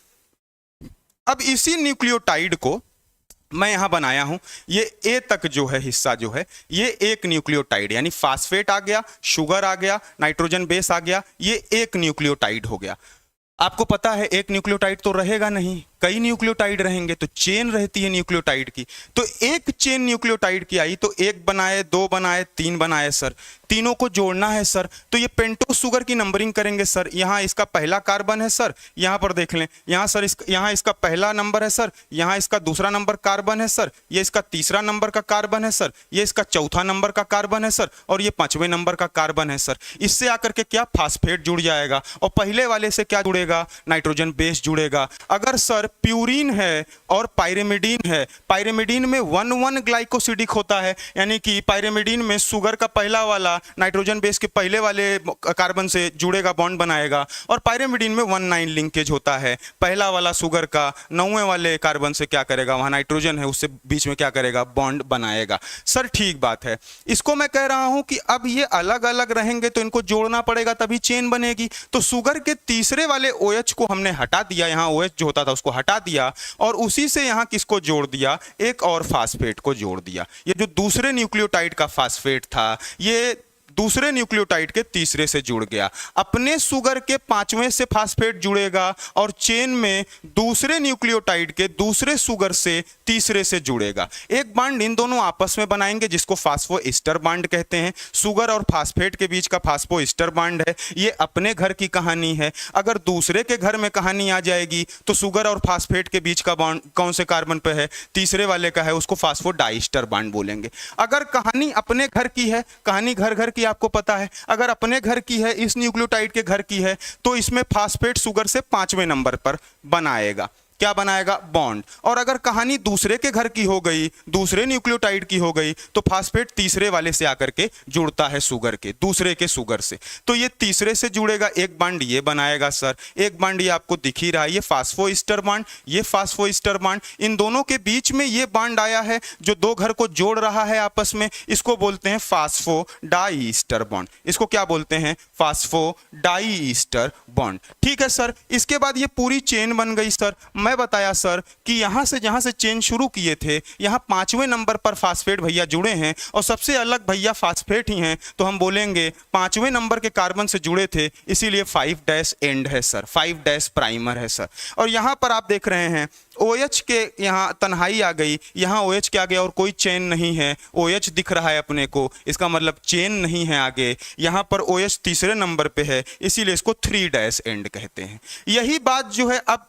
Speaker 1: अब इसी न्यूक्लियोटाइड को मैं यहां बनाया हूं, ये ए तक जो है हिस्सा जो है, ये एक न्यूक्लियोटाइड, यानी फास्फेट आ गया, शुगर आ गया, नाइट्रोजन बेस आ गया, ये एक न्यूक्लियोटाइड हो गया। आपको पता है एक न्यूक्लियोटाइड तो रहेगा नहीं, कई न्यूक्लियोटाइड रहेंगे, तो चेन रहती है न्यूक्लियोटाइड की। तो एक चेन न्यूक्लियोटाइड की आई, तो एक बनाए, दो बनाए, तीन बनाए सर, तीनों को जोड़ना है सर। तो ये पेंटोज शुगर की नंबरिंग करेंगे सर। यहाँ इसका पहला कार्बन है सर, यहाँ पर देख लें, यहाँ सर यहाँ इसका पहला नंबर है सर, यहाँ इसका दूसरा नंबर कार्बन है सर, ये इसका तीसरा नंबर का कार्बन है सर, ये इसका चौथा नंबर का कार्बन है सर, और ये पांचवें नंबर का कार्बन है सर। इससे आकर के क्या, फास्फेट जुड़ जाएगा, और पहले वाले से क्या जुड़ेगा, नाइट्रोजन बेस जुड़ेगा। अगर सर प्यूरिन है और पायरिमिडीन है, पायरिमिडीन में 1,1 ग्लाइकोसिडिक होता है, यानी कि पायरिमिडीन में शुगर का पहला वाला नाइट्रोजन बेस के पहले वाले कार्बन से जुड़ेगा, बॉन्ड बनाएगा, और पायरिमिडीन में 1,9 लिंकेज होता है, पहला वाला शुगर का 9वें वाले कार्बन से क्या करेगा, वहां नाइट्रोजन है उससे बीच में क्या करेगा, बॉन्ड बनाएगा। सर ठीक बात है, इसको मैं कह रहा हूं कि अब ये अलग अलग रहेंगे तो इनको जोड़ना पड़ेगा, तभी चेन बनेगी। तो शुगर के तीसरे वाले OH को हमने हटा दिया, यहाँ OH जो होता था उसको हटा दिया, और उसी से यहाँ किसको जोड़ दिया, एक और फास्फेट को जोड़ दिया। ये जो दूसरे न्यूक्लियोटाइड का फास्फेट था, ये दूसरे न्यूक्लियोटाइड के तीसरे से जुड़ गया। अपने शुगर के पांचवें से फास्फेट जुड़ेगा, और चेन में दूसरे न्यूक्लियोटाइड के दूसरे शुगर से तीसरे से जुड़ेगा। एक बॉन्ड इन दोनों आपस में बनाएंगे, जिसको फास्फोएस्टर बॉन्ड कहते हैं। शुगर और फास्फेट के बीच का फास्फोएस्टर बॉन्ड है। ये अपने घर की कहानी है। अगर दूसरे के घर में कहानी आ जाएगी तो शुगर और फास्फेट के बीच का बॉन्ड कौन से कार्बन पे है, तीसरे वाले का है, उसको फास्फोडाइस्टर बॉन्ड बोलेंगे। अगर कहानी अपने घर की है, कहानी घर घर की आपको पता है, अगर अपने घर की है, इस न्यूक्लियोटाइड के घर की है, तो इसमें फास्फेट शुगर से 5वें नंबर पर बनाएगा, क्या बनाएगा, बॉन्ड। और अगर कहानी दूसरे के घर की हो गई, दूसरे न्यूक्लियोटाइड की हो गई, तो फास्फेट तीसरे वाले से आकर के जुड़ता है शुगर के, दूसरे के शुगर से, तो ये तीसरे से जुड़ेगा, एक बॉन्ड ये बनाएगा सर। एक बॉन्ड ये आपको दिख ही रहा है, ये फास्फोएस्टर बॉन्ड, ये फास्फोएस्टर बॉन्ड, इन दोनों के बीच में ये बॉन्ड आया है जो दो घर को जोड़ रहा है आपस में, इसको बोलते हैं फास्फोडाइस्टर बॉन्ड। इसको क्या बोलते हैं, फास्फोडाइस्टर बॉन्ड। ठीक है सर, इसके बाद ये पूरी चेन बन गई सर। मैं बताया सर कि यहां से जहां से चेन शुरू किए थे, यहां 5वें नंबर पर फास्फेट भैया जुड़े हैं, और सबसे अलग भैया फास्फेट ही हैं, तो हम बोलेंगे 5वें नंबर के कार्बन से जुड़े थे, इसीलिए 5' एंड है सर, 5' प्राइमर है सर। और यहां पर आप देख रहे हैं OH के यहाँ तन्हाई आ गई, यहाँ OH के आगे और कोई चेन नहीं है, OH दिख रहा है अपने को, इसका मतलब चेन नहीं है आगे। यहाँ पर OH तीसरे नंबर पे है, इसीलिए इसको 3' एंड कहते हैं। यही बात जो है अब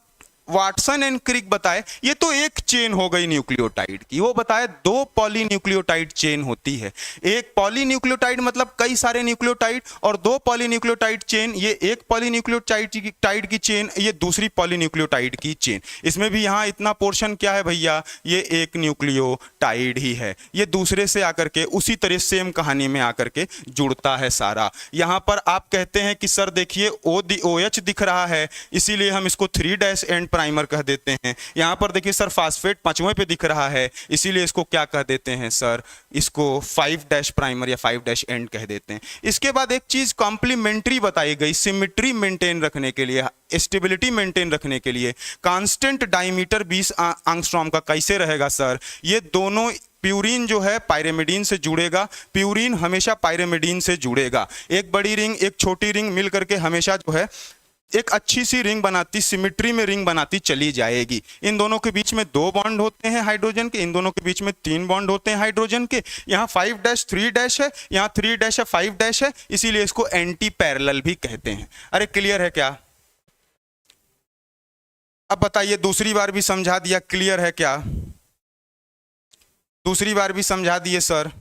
Speaker 1: वाटसन एंड क्रिक बताए, ये तो एक चेन हो गई न्यूक्लियोटाइड की, वो बताए 2 पॉलीन्यूक्लियोटाइड चेन होती है। एक पॉलीन्यूक्लियोटाइड मतलब कई सारे न्यूक्लियोटाइड, और 2 पॉलीन्यूक्लियोटाइड चेन, ये एक पॉलीन्यूक्लियोटाइड की चेन, ये दूसरी पॉलीन्यूक्लियोटाइड की चेन। इसमें भी यहाँ इतना पोर्शन क्या है भैया, ये एक न्यूक्लियोटाइड ही है, ये दूसरे से आकर के उसी तरह सेम कहानी में आकर के जुड़ता है सारा। यहाँ पर आप कहते हैं कि सर देखिए OH दिख रहा है, इसीलिए हम इसको 3' एंड प्राइमर कह देते हैं। यहां पर देखिए सर फास्फेट 5वें पे दिख रहा है, इसीलिए इसको क्या कह देते हैं सर, इसको 5' प्राइमर या 5' एंड कह देते हैं। इसके बाद एक चीज कॉम्प्लीमेंट्री बताई गई, सिमेट्री मेंटेन रखने के लिए, स्टेबिलिटी मेंटेन रखने के लिए। कांस्टेंट डायमीटर 20 एंगस्ट्रॉम का कैसे रहेगा सर, ये दोनों प्यूरिन जो है पायरिमिडीन से जुड़ेगा, प्यूरिन हमेशा पायरिमिडीन से जुड़ेगा। एक बड़ी रिंग एक छोटी रिंग मिल करके हमेशा जो है एक अच्छी सी रिंग बनाती, सिमिट्री में रिंग बनाती चली जाएगी। इन दोनों के बीच में 2 बॉन्ड होते हैं हाइड्रोजन के, इन दोनों के बीच में 3 बॉन्ड होते हैं हाइड्रोजन के। यहाँ 5' 3' है, यहाँ 3' है 5' है, इसीलिए इसको एंटी पैरेलल भी कहते हैं। अरे क्लियर है क्या? अब बताइए, दूसरी बार भी समझा दिया, क्लियर है क्या? दूसरी बार भी समझा दिए सर,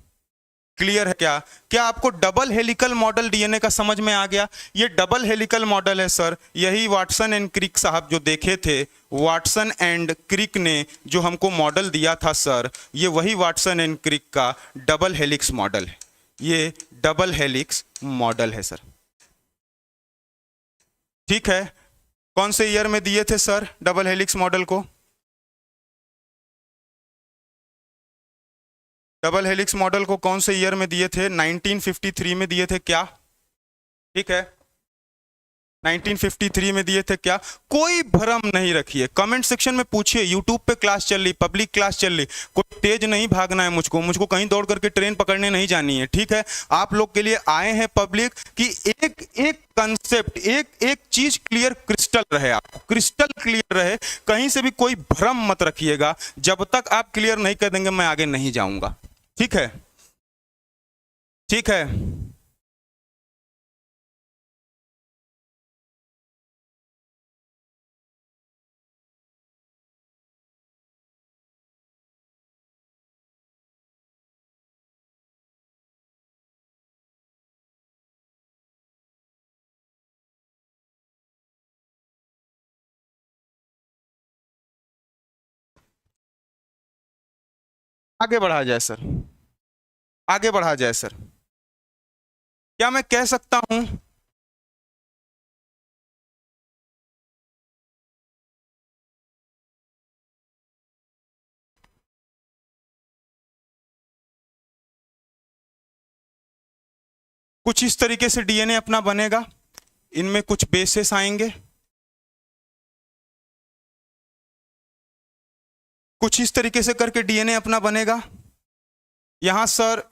Speaker 1: क्लियर है क्या? क्या आपको डबल हेलिकल मॉडल डीएनए का समझ में आ गया? ये डबल हेलिकल मॉडल है सर, यही वाटसन एंड क्रिक साहब जो देखे थे, वाटसन एंड क्रिक ने जो हमको मॉडल दिया था सर, ये वही वाटसन एंड क्रिक का डबल हेलिक्स मॉडल है। ये डबल हेलिक्स मॉडल है सर, ठीक है। कौन से ईयर में दिए थे सर डबल हेलिक्स मॉडल को? डबल हेलिक्स मॉडल को कौन से ईयर में दिए थे? 1953 में दिए थे क्या? ठीक है, 1953 में दिए थे क्या? कोई भ्रम नहीं रखिए, कमेंट सेक्शन में पूछिए। यूट्यूब पे क्लास चल रही, पब्लिक क्लास चल रही, कोई तेज नहीं भागना है मुझको कहीं दौड़ करके ट्रेन पकड़ने नहीं जानी है, ठीक है। आप लोग के लिए आए हैं पब्लिक कि एक एक कंसेप्ट, एक एक चीज क्लियर क्रिस्टल रहे, आपको क्रिस्टल क्लियर रहे, कहीं से भी कोई भ्रम मत रखिएगा। जब तक आप क्लियर नहीं कर देंगे मैं आगे नहीं जाऊंगा, ठीक है, ठीक है। आगे बढ़ा जाए सर, आगे बढ़ा जाए सर। क्या मैं कह सकता हूं कुछ इस तरीके से डीएनए अपना बनेगा, इनमें कुछ बेसेस आएंगे, कुछ इस तरीके से करके डीएनए अपना बनेगा। यहां सर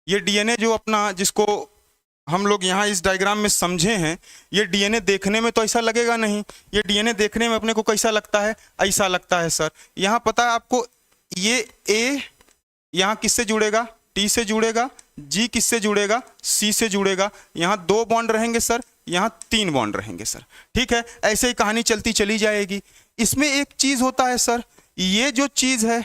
Speaker 1: ये डीएनए जो अपना, जिसको हम लोग यहाँ इस डायग्राम में समझे हैं, ये डीएनए देखने में तो ऐसा लगेगा नहीं। ये डीएनए देखने में अपने को कैसा लगता है? ऐसा लगता है सर। यहाँ पता है आपको, ये ए यहाँ किससे जुड़ेगा? टी से जुड़ेगा, जी किससे जुड़ेगा? सी से जुड़ेगा। यहाँ 2 बॉन्ड रहेंगे सर, यहाँ 3 बॉन्ड रहेंगे सर, ठीक है। ऐसे ही कहानी चलती चली जाएगी। इसमें एक चीज होता है सर, ये जो चीज है,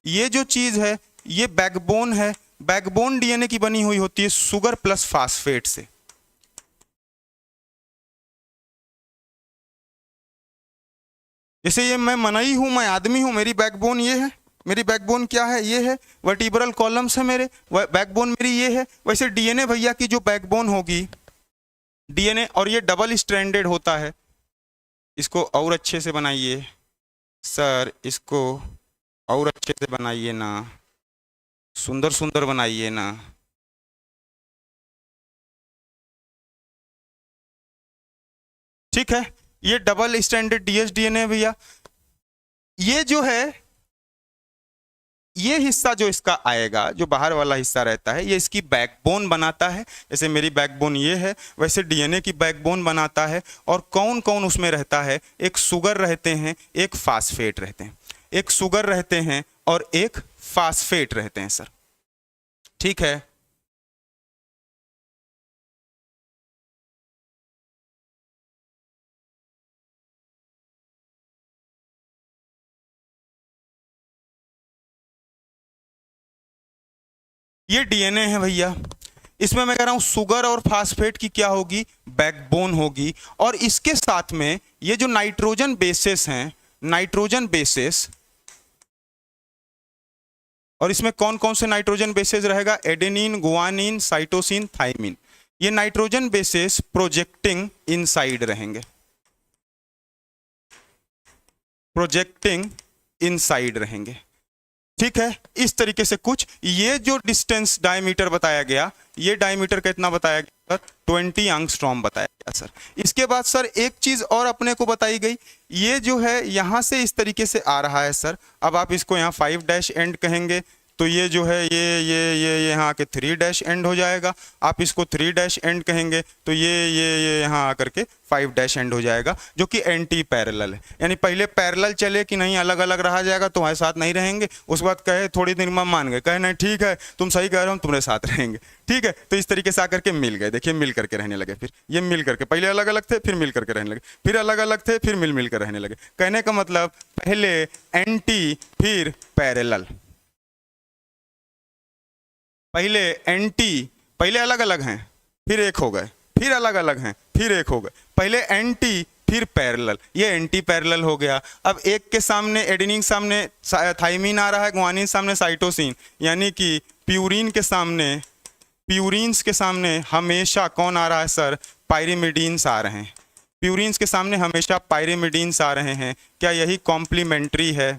Speaker 1: ये जो चीज है, ये बैकबोन है। बैकबोन डीएनए की बनी हुई होती है शुगर प्लस फास्फेट से। जैसे ये मैं मनई हूं, मैं आदमी हूं, मेरी बैकबोन ये है, मेरी बैकबोन क्या है? ये है, वर्टिब्रल कॉलम्स है मेरे, बैकबोन मेरी ये है। वैसे डीएनए भैया की जो बैकबोन होगी, डीएनए, और ये डबल स्ट्रैंडेड होता है। इसको और अच्छे से बनाइए सर, इसको और अच्छे से बनाइए ना, सुंदर सुंदर बनाइए ना। ठीक है, ये डबल स्टैंडर्ड डीएस डीएनए भैया। ये जो है, ये हिस्सा जो इसका आएगा, जो बाहर वाला हिस्सा रहता है, ये इसकी बैकबोन बनाता है। जैसे मेरी बैकबोन ये है, वैसे डीएनए की बैकबोन बनाता है। और कौन कौन उसमें रहता है? एक शुगर रहते हैं, एक फास्फेट रहते हैं। एक शुगर रहते हैं और एक फास्फेट रहते हैं सर, ठीक है। ये डीएनए है भैया, इसमें मैं कह रहा हूं शुगर और फास्फेट की क्या होगी? बैकबोन होगी। और इसके साथ में ये जो नाइट्रोजन बेसेस हैं, नाइट्रोजन बेसेस, और इसमें कौन कौन से नाइट्रोजन बेसेस रहेगा? Adenine, guanine, cytosine, thymine. ये नाइट्रोजन बेसेस प्रोजेक्टिंग इनसाइड रहेंगे, प्रोजेक्टिंग इनसाइड रहेंगे, ठीक है। इस तरीके से कुछ, ये जो डिस्टेंस डायमीटर बताया गया, ये डायमीटर कितना बताया गया सर? 20 एंगस्ट्रॉम बताया गया सर। इसके बाद सर एक चीज और अपने को बताई गई, ये जो है यहां से इस तरीके से आ रहा है सर। अब आप इसको यहाँ 5' एंड कहेंगे तो ये जो है ये यहाँ आके 3 डैश एंड हो जाएगा। आप इसको 3 डैश एंड कहेंगे तो ये यहाँ आकर के 5 डैश एंड हो जाएगा, जो कि एंटी पैरेलल है। यानी पहले पैरेलल चले कि नहीं अलग अलग रहा जाएगा, तुम्हारे साथ नहीं रहेंगे। उसके बाद कहे थोड़ी देर में मान गए, कहे नहीं ठीक है तुम सही कह रहे हो, हम तुम्हारे साथ रहेंगे, ठीक है। तो इस तरीके से आकर के मिल गए, देखिए मिल करके रहने लगे। फिर ये मिल करके, पहले अलग अलग थे फिर मिल करके रहने लगे, फिर अलग अलग थे फिर मिल मिल कर रहने लगे। कहने का मतलब पहले एंटी फिर पैरेलल, पहले एंटी, पहले अलग अलग हैं फिर एक हो गए, फिर अलग अलग हैं फिर एक हो गए, पहले एंटी फिर पैरेलल, ये एंटी पैरेलल हो गया। अब एक के सामने एडेनिन सामने थाइमीन आ रहा है, गुआनिन सामने साइटोसिन, यानी कि प्यूरिन के सामने, प्यूरिन्स के सामने हमेशा कौन आ रहा है सर, पायरिमिडीन्स आ रहे हैं। प्यूरिन्स के सामने हमेशा पायरिमिडीन्स आ रहे हैं। क्या यही कॉम्प्लीमेंट्री है?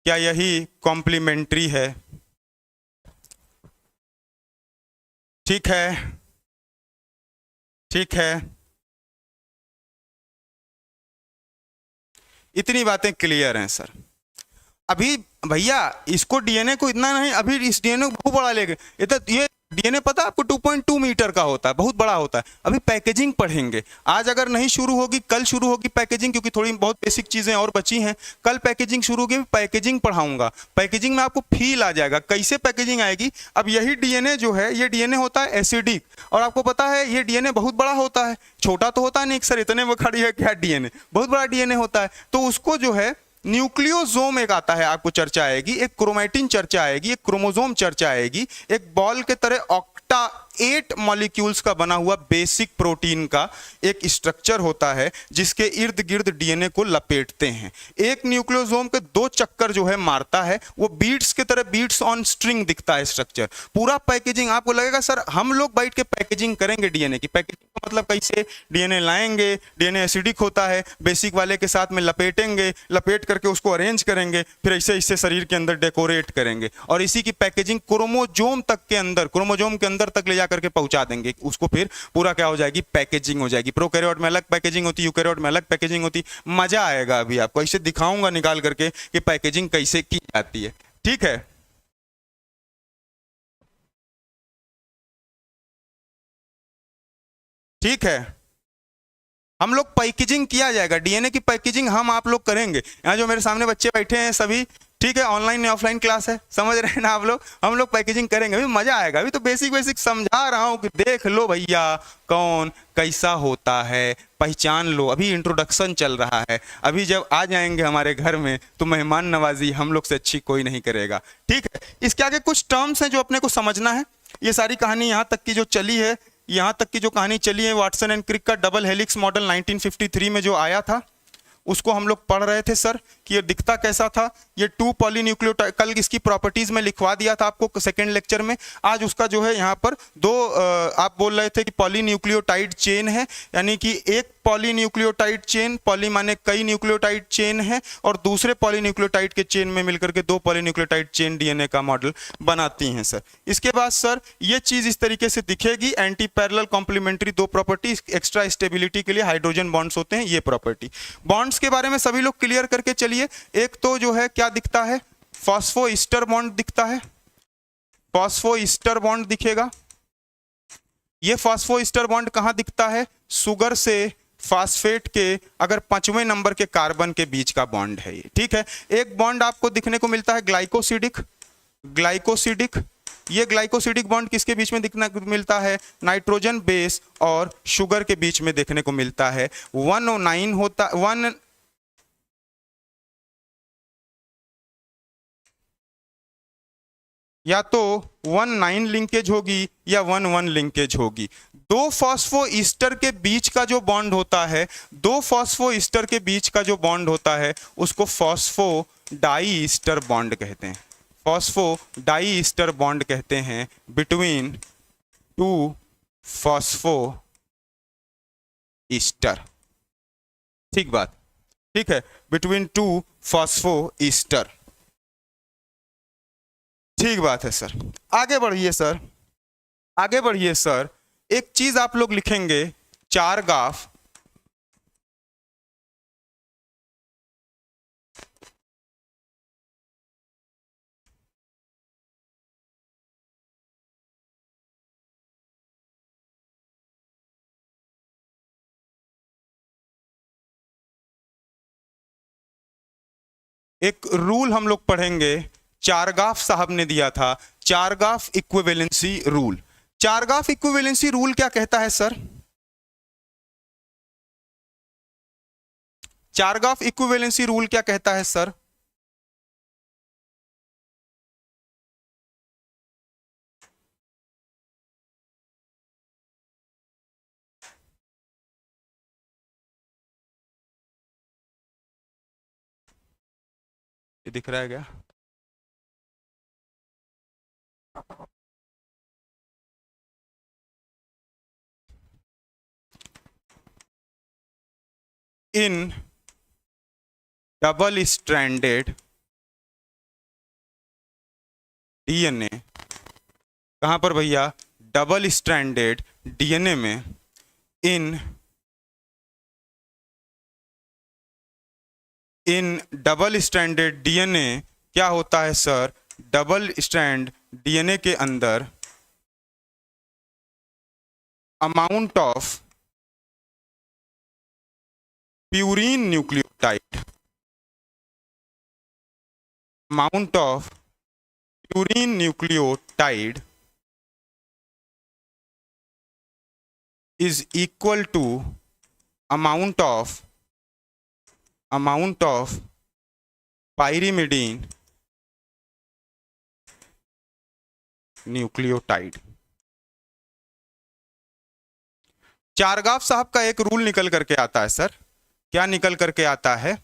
Speaker 1: क्या यही कॉम्प्लीमेंट्री है? ठीक है, ठीक है, इतनी बातें क्लियर हैं सर। अभी भैया इसको डीएनए को इतना नहीं, अभी इस डीएनए को बहुत बड़ा लेंगे। ये डीएनए पता है आपको 2.2 मीटर का होता है, बहुत बड़ा होता है। अभी पैकेजिंग पढ़ेंगे, आज अगर नहीं शुरू होगी कल शुरू होगी पैकेजिंग, क्योंकि थोड़ी बहुत बेसिक चीजें और बची हैं। कल पैकेजिंग शुरू होगी, पैकेजिंग पढ़ाऊंगा। पैकेजिंग में आपको फील आ जाएगा कैसे पैकेजिंग आएगी। अब यही डीएनए जो है, ये डीएनए होता है एसिडिक, और आपको पता है ये डीएनए बहुत बड़ा होता है, छोटा तो होता नहीं सर, इतने में खड़ी है क्या डीएनए, बहुत बड़ा डीएनए होता है। तो उसको जो है न्यूक्लियोसोम एक आता है, आपको चर्चा आएगी, एक क्रोमैटिन चर्चा आएगी, एक क्रोमोसोम चर्चा आएगी, एक बॉल के तरह ऑक्टा 8 मॉलिक्यूल्स का बना हुआ बेसिक प्रोटीन का एक स्ट्रक्चर होता है, जिसके इर्द गिर्द डीएनए को लपेटते हैं। एक न्यूक्लियोसोम के 2 चक्कर जो है मारता है, वो बीट्स के तरह, बीट्स ऑन स्ट्रिंग दिखता है स्ट्रक्चर। पूरा पैकेजिंग आपको लगेगा सर हम लोग बैठ के पैकेजिंग करेंगे डीएनए की। पैकेजिंग का मतलब कैसे, डीएनए लाएंगे, डीएनए एसिडिक होता है, बेसिक वाले के साथ में लपेटेंगे, लपेट करके उसको अरेंज करेंगे, फिर ऐसे ऐसे शरीर के अंदर डेकोरेट करेंगे, और इसी की पैकेजिंग क्रोमोजोम तक के अंदर, क्रोमोजोम के अंदर तक ले करके पहुंचा देंगे उसको। फिर पूरा क्या हो जाएगी, पैकेजिंग हो जाएगी। प्रोकैरियोट में अलग पैकेजिंग होती है, यूकैरियोट में अलग पैकेजिंग होती है। मजा आएगा, अभी आपको ऐसे दिखाऊंगा निकाल करके कि पैकेजिंग कैसे की जाती है, ठीक है। ठीक है, हम लोग पैकेजिंग किया जाएगा, डीएनए की पैकेजिंग हम आप लोग करेंगे। यहाँ जो मेरे सामने बच्चे बैठे हैं सभी, ठीक है, ऑनलाइन या ऑफलाइन क्लास है, समझ रहे हैं ना आप लोग, हम लोग पैकेजिंग करेंगे। अभी मजा आएगा, अभी तो बेसिक बेसिक समझा रहा हूँ कि देख लो भैया कौन कैसा होता है, पहचान लो। अभी इंट्रोडक्शन चल रहा है, अभी जब आ जाएंगे हमारे घर में तो मेहमान नवाजी हम लोग से अच्छी कोई नहीं करेगा, ठीक है। इसके आगे कुछ टर्म्स हैं जो अपने को समझना है। ये सारी कहानी यहाँ तक की जो चली है, यहाँ तक की जो कहानी चली है, वाटसन एंड क्रिक का डबल हेलिक्स मॉडल 1953 में जो आया था, उसको हम लोग पढ़ रहे थे सर कि ये दिखता कैसा था। ये 2 पॉलीन्यूक्लियोटाइड, कल इसकी प्रॉपर्टीज में लिखवा दिया था आपको सेकंड लेक्चर में। आज उसका जो है यहाँ पर 2 आप बोल रहे थे कि पॉलीन्यूक्लियोटाइड चेन है, यानी कि एक पॉलीन्यूक्लियोटाइड चेन, पॉली माने कई न्यूक्लियोटाइड चेन है, और दूसरे पॉलीन्यूक्लियोटाइड के चेन में मिलकर के 2 पॉलीन्यूक्लियोटाइड चेन डीएनए का मॉडल बनाती हैं सर। इसके बाद सर ये चीज इस तरीके से दिखेगी, anti parallel complementary 2 property, extra stability के लिए हाइड्रोजन बॉन्ड्स होते हैं, ये प्रॉपर्टी। बॉन्ड्स के बारे में सभी लोग क्लियर करके चलिए। एक तो जो है क्या दिखता है, फॉस्फोईस्टर बॉन्ड दिखता है, फॉस्फोईस्टर बॉन्ड दिखेगा। ये फॉस्फोईस्टर बॉन्ड कहां दिखता है, शुगर से फास्फेट के अगर 5वें नंबर के कार्बन के बीच का बॉन्ड है ये, ठीक है। एक बॉन्ड आपको दिखने को मिलता है ग्लाइकोसिडिक, ग्लाइकोसिडिक। ये ग्लाइकोसिडिक बॉन्ड किसके बीच में दिखने को मिलता है, नाइट्रोजन बेस और शुगर के बीच में देखने को मिलता है। 109 होता, 1 या तो 1,9 लिंकेज होगी या 1,1 लिंकेज होगी। 2 फॉस्फोईस्टर के बीच का जो बॉन्ड होता है, 2 फॉस्फोईस्टर के बीच का जो बॉन्ड होता है उसको फॉस्फोडाईईस्टर बॉन्ड कहते हैं, फॉस्फोडाईईस्टर बॉन्ड कहते हैं बिटवीन 2 फॉस्फोईस्टर, ठीक बात, ठीक है, बिटवीन 2 फॉस्फोईस्टर, ठीक बात है सर। आगे बढ़िए सर, आगे बढ़िए सर। एक चीज आप लोग लिखेंगे, 4 गाफ एक रूल हम लोग पढ़ेंगे, चारगाफ साहब ने दिया था, चारगाफ इक्विवेलेंसी रूल। चारगाफ इक्विवेलेंसी रूल क्या कहता है सर? चारगाफ इक्विवेलेंसी रूल क्या कहता है सर? ये दिख रहा है क्या? इन डबल स्ट्रैंडेड डीएनए, कहां पर भैया? डबल स्ट्रैंडेड डीएनए में इन डबल स्ट्रैंडेड डीएनए क्या होता है सर? डबल स्ट्रैंड डीएनए के अंदर amount of purine nucleotide, amount of purine nucleotide is equal to amount of pyrimidine nucleotide. चारगाफ साहब का एक रूल निकल करके आता है सर। क्या निकल करके आता है?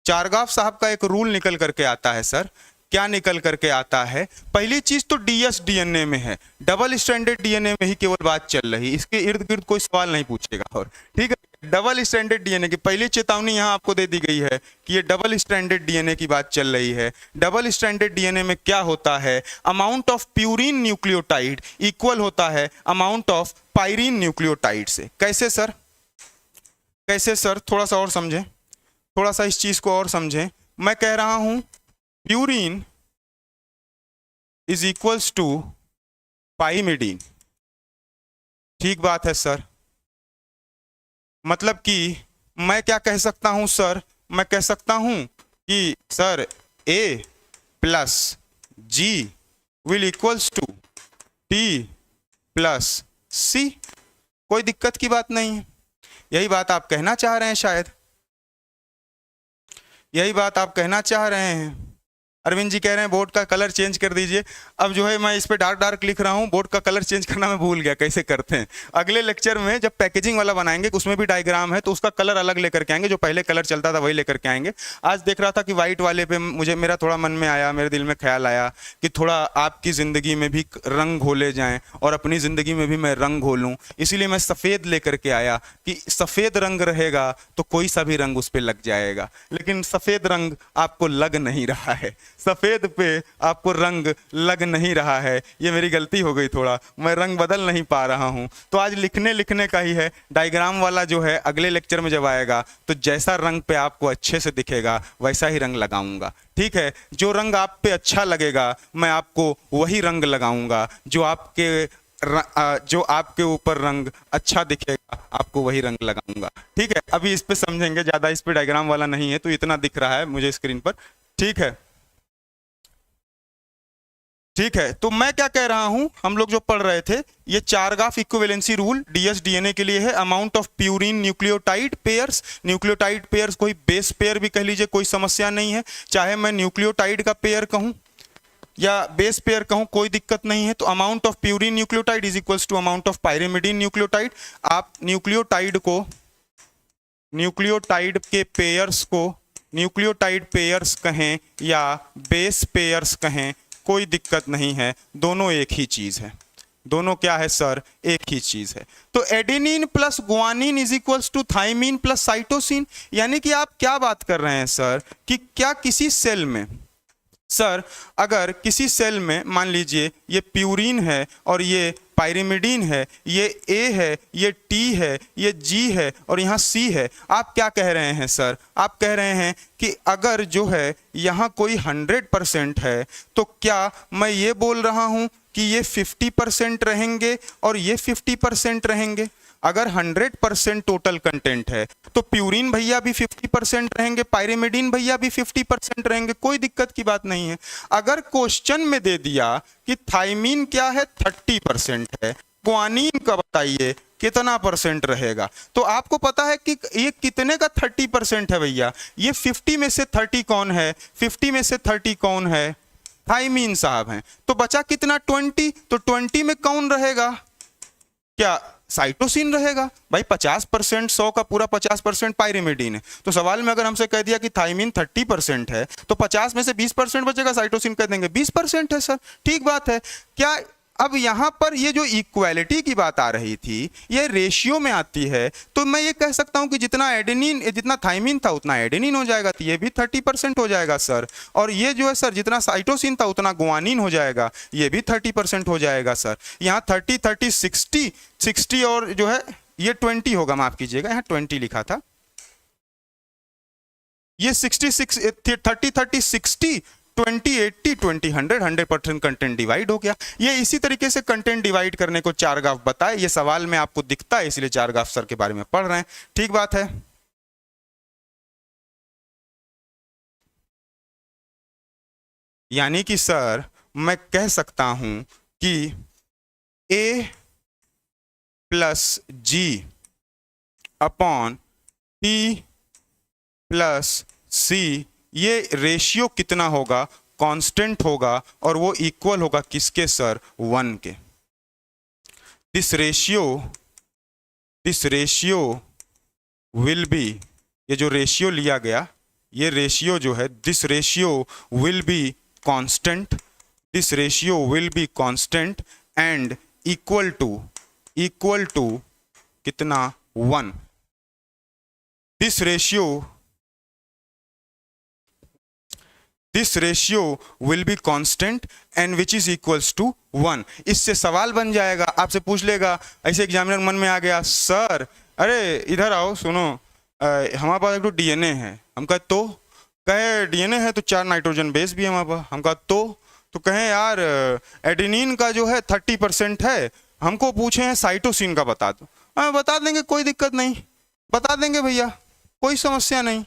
Speaker 1: चारगाफ साहब का एक रूल निकल करके आता है सर। क्या निकल करके आता है? पहली चीज तो डीएस डीएनए में है, डबल स्ट्रैंडेड डीएनए में ही केवल बात चल रही, इसके इर्द गिर्द कोई सवाल नहीं पूछेगा। और ठीक है, डबल स्ट्रैंडेड डीएनए की पहली चेतावनी यहां आपको दे दी गई है कि ये डबल स्ट्रैंडेड डीएनए की बात चल रही है। डबल स्ट्रैंडेड डीएनए में क्या होता है? Amount of purine nucleotide equal होता है अमाउंट ऑफ पायरीन न्यूक्लियोटाइड से। कैसे सर? कैसे सर? थोड़ा सा और समझें, थोड़ा सा इस चीज को और समझें। मैं कह रहा हूं प्यूरीन इज इक्वल्स टू पाइमिडीन। ठीक बात है सर। मतलब कि मैं क्या कह सकता हूं सर? मैं कह सकता हूं कि sir A plus G will equals to T plus C। कोई दिक्कत की बात नहीं है। यही बात आप कहना चाह रहे हैं, शायद यही बात आप कहना चाह रहे हैं। अरविंद जी कह रहे हैं बोर्ड का कलर चेंज कर दीजिए। अब जो है मैं इस पे डार्क डार्क लिख रहा हूँ, बोर्ड का कलर चेंज करना मैं भूल गया कैसे करते हैं। अगले लेक्चर में जब पैकेजिंग वाला बनाएंगे, उसमें भी डायग्राम है, तो उसका कलर अलग लेकर के आएंगे। जो पहले कलर चलता था वही लेकर के आएंगे। आज देख रहा था कि व्हाइट वाले पे मेरा थोड़ा मन में आया, मेरे दिल में ख्याल आया कि थोड़ा आपकी ज़िंदगी में भी रंग घोले जाएँ और अपनी ज़िंदगी में भी मैं रंग घोलूँ। इसीलिए मैं सफ़ेद लेकर के आया कि सफ़ेद रंग रहेगा तो कोई सा भी रंग उस पर लग जाएगा। लेकिन सफ़ेद रंग आपको लग नहीं रहा है, सफ़ेद पे आपको रंग लग नहीं रहा है। ये मेरी गलती हो गई, थोड़ा मैं रंग बदल नहीं पा रहा हूँ। तो आज लिखने का ही है। डायग्राम वाला जो है अगले लेक्चर में जब आएगा तो जैसा रंग पे आपको अच्छे से दिखेगा वैसा ही रंग लगाऊंगा। ठीक है, जो रंग आप पे अच्छा लगेगा मैं आपको वही रंग लगाऊंगा। जो आपके ऊपर रंग अच्छा दिखेगा आपको वही रंग लगाऊंगा। ठीक है, अभी इस पे समझेंगे, ज़्यादा इस पे डायग्राम वाला नहीं है तो इतना दिख रहा है मुझे स्क्रीन पर। ठीक है, ठीक है। तो मैं क्या कह रहा हूं, हम लोग जो पढ़ रहे थे ये चारगाफ इक्विवेलेंसी रूल डीएस डीएनए के लिए है। Amount of purine nucleotide pairs, nucleotide pairs कोई बेस पेयर भी कह लीजिए, कोई समस्या नहीं है। चाहे मैं न्यूक्लियोटाइड का पेयर कहूं या बेस पेयर कहूं, कोई दिक्कत नहीं है। तो amount of purine nucleotide is equals to amount of pyrimidine nucleotide. आप न्यूक्लियोटाइड के पेयर्स को न्यूक्लियोटाइड पेयर्स कहें या बेस पेयर्स कहें, कोई दिक्कत नहीं है, दोनों एक ही चीज है। दोनों क्या है सर? एक ही चीज है। तो adenine plus guanine is equals to thymine plus cytosine. यानी कि आप क्या बात कर रहे हैं सर कि क्या किसी सेल में, सर अगर किसी सेल में मान लीजिए ये प्यूरीन है और ये पायरिमिडीन है, ये ए है, ये टी है, ये जी है और यहाँ सी है, आप क्या कह रहे हैं सर? आप कह रहे हैं कि अगर जो है यहाँ कोई 100% है तो क्या मैं ये बोल रहा हूँ कि ये 50% रहेंगे और ये 50% रहेंगे। अगर 100% टोटल कंटेंट है तो प्यूरिन भैया भी 50% रहेंगे, पायरिमिडीन भैया भी 50% रहेंगे, कोई दिक्कत की बात नहीं है। अगर क्वेश्चन में दे दिया कि थाइमीन क्या है 30% है, ग्वानिन का बताइए कितना परसेंट रहेगा, तो आपको पता है कि ये कितने का 30% है भैया, ये 50 में से 30 कौन है, 50 में से 30 कौन है, थाइमीन साहब हैं। तो बचा कितना 20, तो 20 में कौन रहेगा, क्या साइटोसिन रहेगा भाई। 50% 100 का पूरा 50% पायरिमिडीन है। तो सवाल में अगर हमसे कह दिया कि थाइमीन 30% है तो 50 में से 20% बचेगा, साइटोसिन कह देंगे 20% है सर, ठीक बात है। क्या अब यहां पर ये जो इक्वालिटी की बात आ रही थी ये रेशियो में आती है, तो मैं ये कह सकता हूं कि जितना एडेनिन जितना थाइमीन था उतना एडेनिन हो जाएगा, तो ये भी 30% हो जाएगा सर। और ये जो है सर जितना साइटोसिन था उतना गुआनिन हो जाएगा, ये भी 30% हो जाएगा सर। यहाँ 30 30 60 60 और जो है ये 20 होगा, माफ कीजिएगा यहाँ 20 लिखा था, ये 66 30 30 60 20 80 20 100 100% कंटेंट डिवाइड हो गया। ये इसी तरीके से कंटेंट डिवाइड करने को चार ग्राफ बताए, ये सवाल में आपको दिखता है इसलिए चार ग्राफ सर के बारे में पढ़ रहे हैं, ठीक बात है। यानी कि सर मैं कह सकता हूं कि A plus G upon T plus C ये रेशियो कितना होगा, कांस्टेंट होगा, और वो इक्वल होगा किसके सर, 1 के। दिस रेशियो विल बी, ये जो रेशियो लिया गया ये रेशियो जो है, this ratio will be constant, this ratio will be constant and equal to कितना, 1। This ratio will be constant and which is equals to 1। इससे सवाल बन जाएगा, आपसे पूछ लेगा, ऐसे एग्जामिनर मन में आ गया, सर अरे इधर आओ सुनो, हमारे पास एक तो डीएनए है। हम कहे तो, कहे डीएनए है तो 4 नाइट्रोजन बेस भी है हमारे पास। हम कहा तो कहें यार एडेनिन का जो है 30% है, हमको पूछे हैं साइटोसिन का बता दो। हाँ बता देंगे, कोई दिक्कत नहीं, बता देंगे भैया, कोई समस्या नहीं।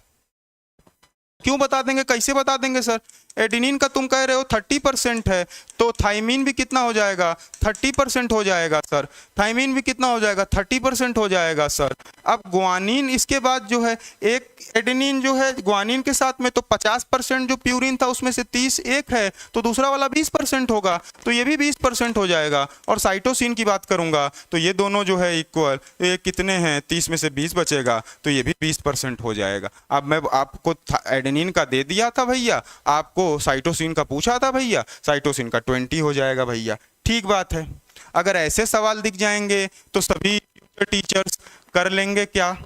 Speaker 1: क्यों बता देंगे, कैसे बता देंगे सर, एडेनिन का तुम कह रहे हो 30% है तो थाइमीन भी कितना हो जाएगा, 30% हो जाएगा सर। थाइमीन भी कितना हो जाएगा, 30% हो जाएगा सर। अब ग्वानिन इसके बाद जो है, एक एडेनिन जो है ग्वानिन के साथ में तो 50% जो प्यूरिन था उसमें से 30 एक है, तो दूसरा वाला 20% होगा, तो ये भी 20% हो जाएगा। और साइटोसिन की बात करूंगा तो ये दोनों जो है इक्वल, ये कितने हैं, 30 में से 20 बचेगा, तो ये भी 20% हो जाएगा। अब मैं आपको एडेनिन का दे दिया था भैया, आपको साइटोसिन का पूछा था भैया, साइटोसिन का 20 हो जाएगा भैया, ठीक बात है। अगर ऐसे सवाल दिख जाएंगे तो सभी फ्यूचर टीचर्स कर लेंगे क्या,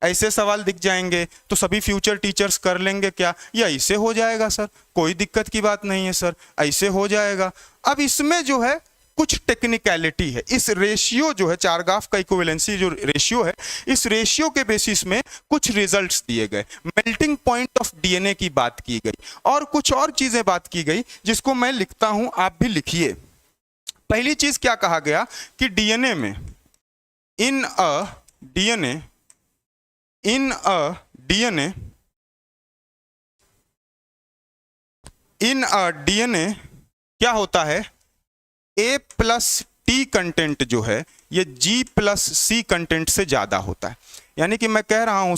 Speaker 1: ऐसे सवाल दिख जाएंगे तो सभी फ्यूचर टीचर्स कर लेंगे क्या, या ऐसे हो जाएगा सर, कोई दिक्कत की बात नहीं है सर, ऐसे हो जाएगा। अब इसमें जो है कुछ टेक्निकलिटी है, इस रेशियो जो है चार ग्राफ का इक्विवेलेंसी जो रेशियो है, इस रेशियो के बेसिस में कुछ रिजल्ट्स दिए गए, मेल्टिंग पॉइंट ऑफ डीएनए की बात की गई और कुछ और चीजें बात की गई जिसको मैं लिखता हूं, आप भी लिखिए। पहली चीज क्या कहा गया कि डीएनए में इन अ डीएनए क्या होता है, A प्लस टी कंटेंट जो है ये G प्लस सी कंटेंट से ज्यादा होता है। यानी कि मैं कह रहा हूं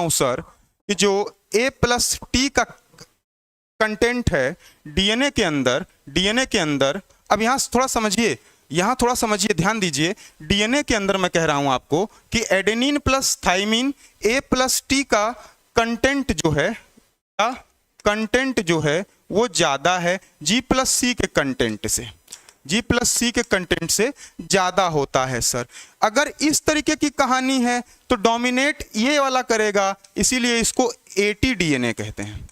Speaker 1: सर कि जो A प्लस टी का कंटेंट है डीएनए के अंदर, अब यहां थोड़ा समझिए, ध्यान दीजिए, डीएनए के अंदर मैं कह रहा हूं आपको कि adenine plus thymine A plus T का कंटेंट जो है वो ज्यादा है G प्लस सी के कंटेंट से ज्यादा होता है सर। अगर इस तरीके की कहानी है तो डोमिनेट ये वाला करेगा, इसीलिए इसको एटीडीएनए कहते हैं,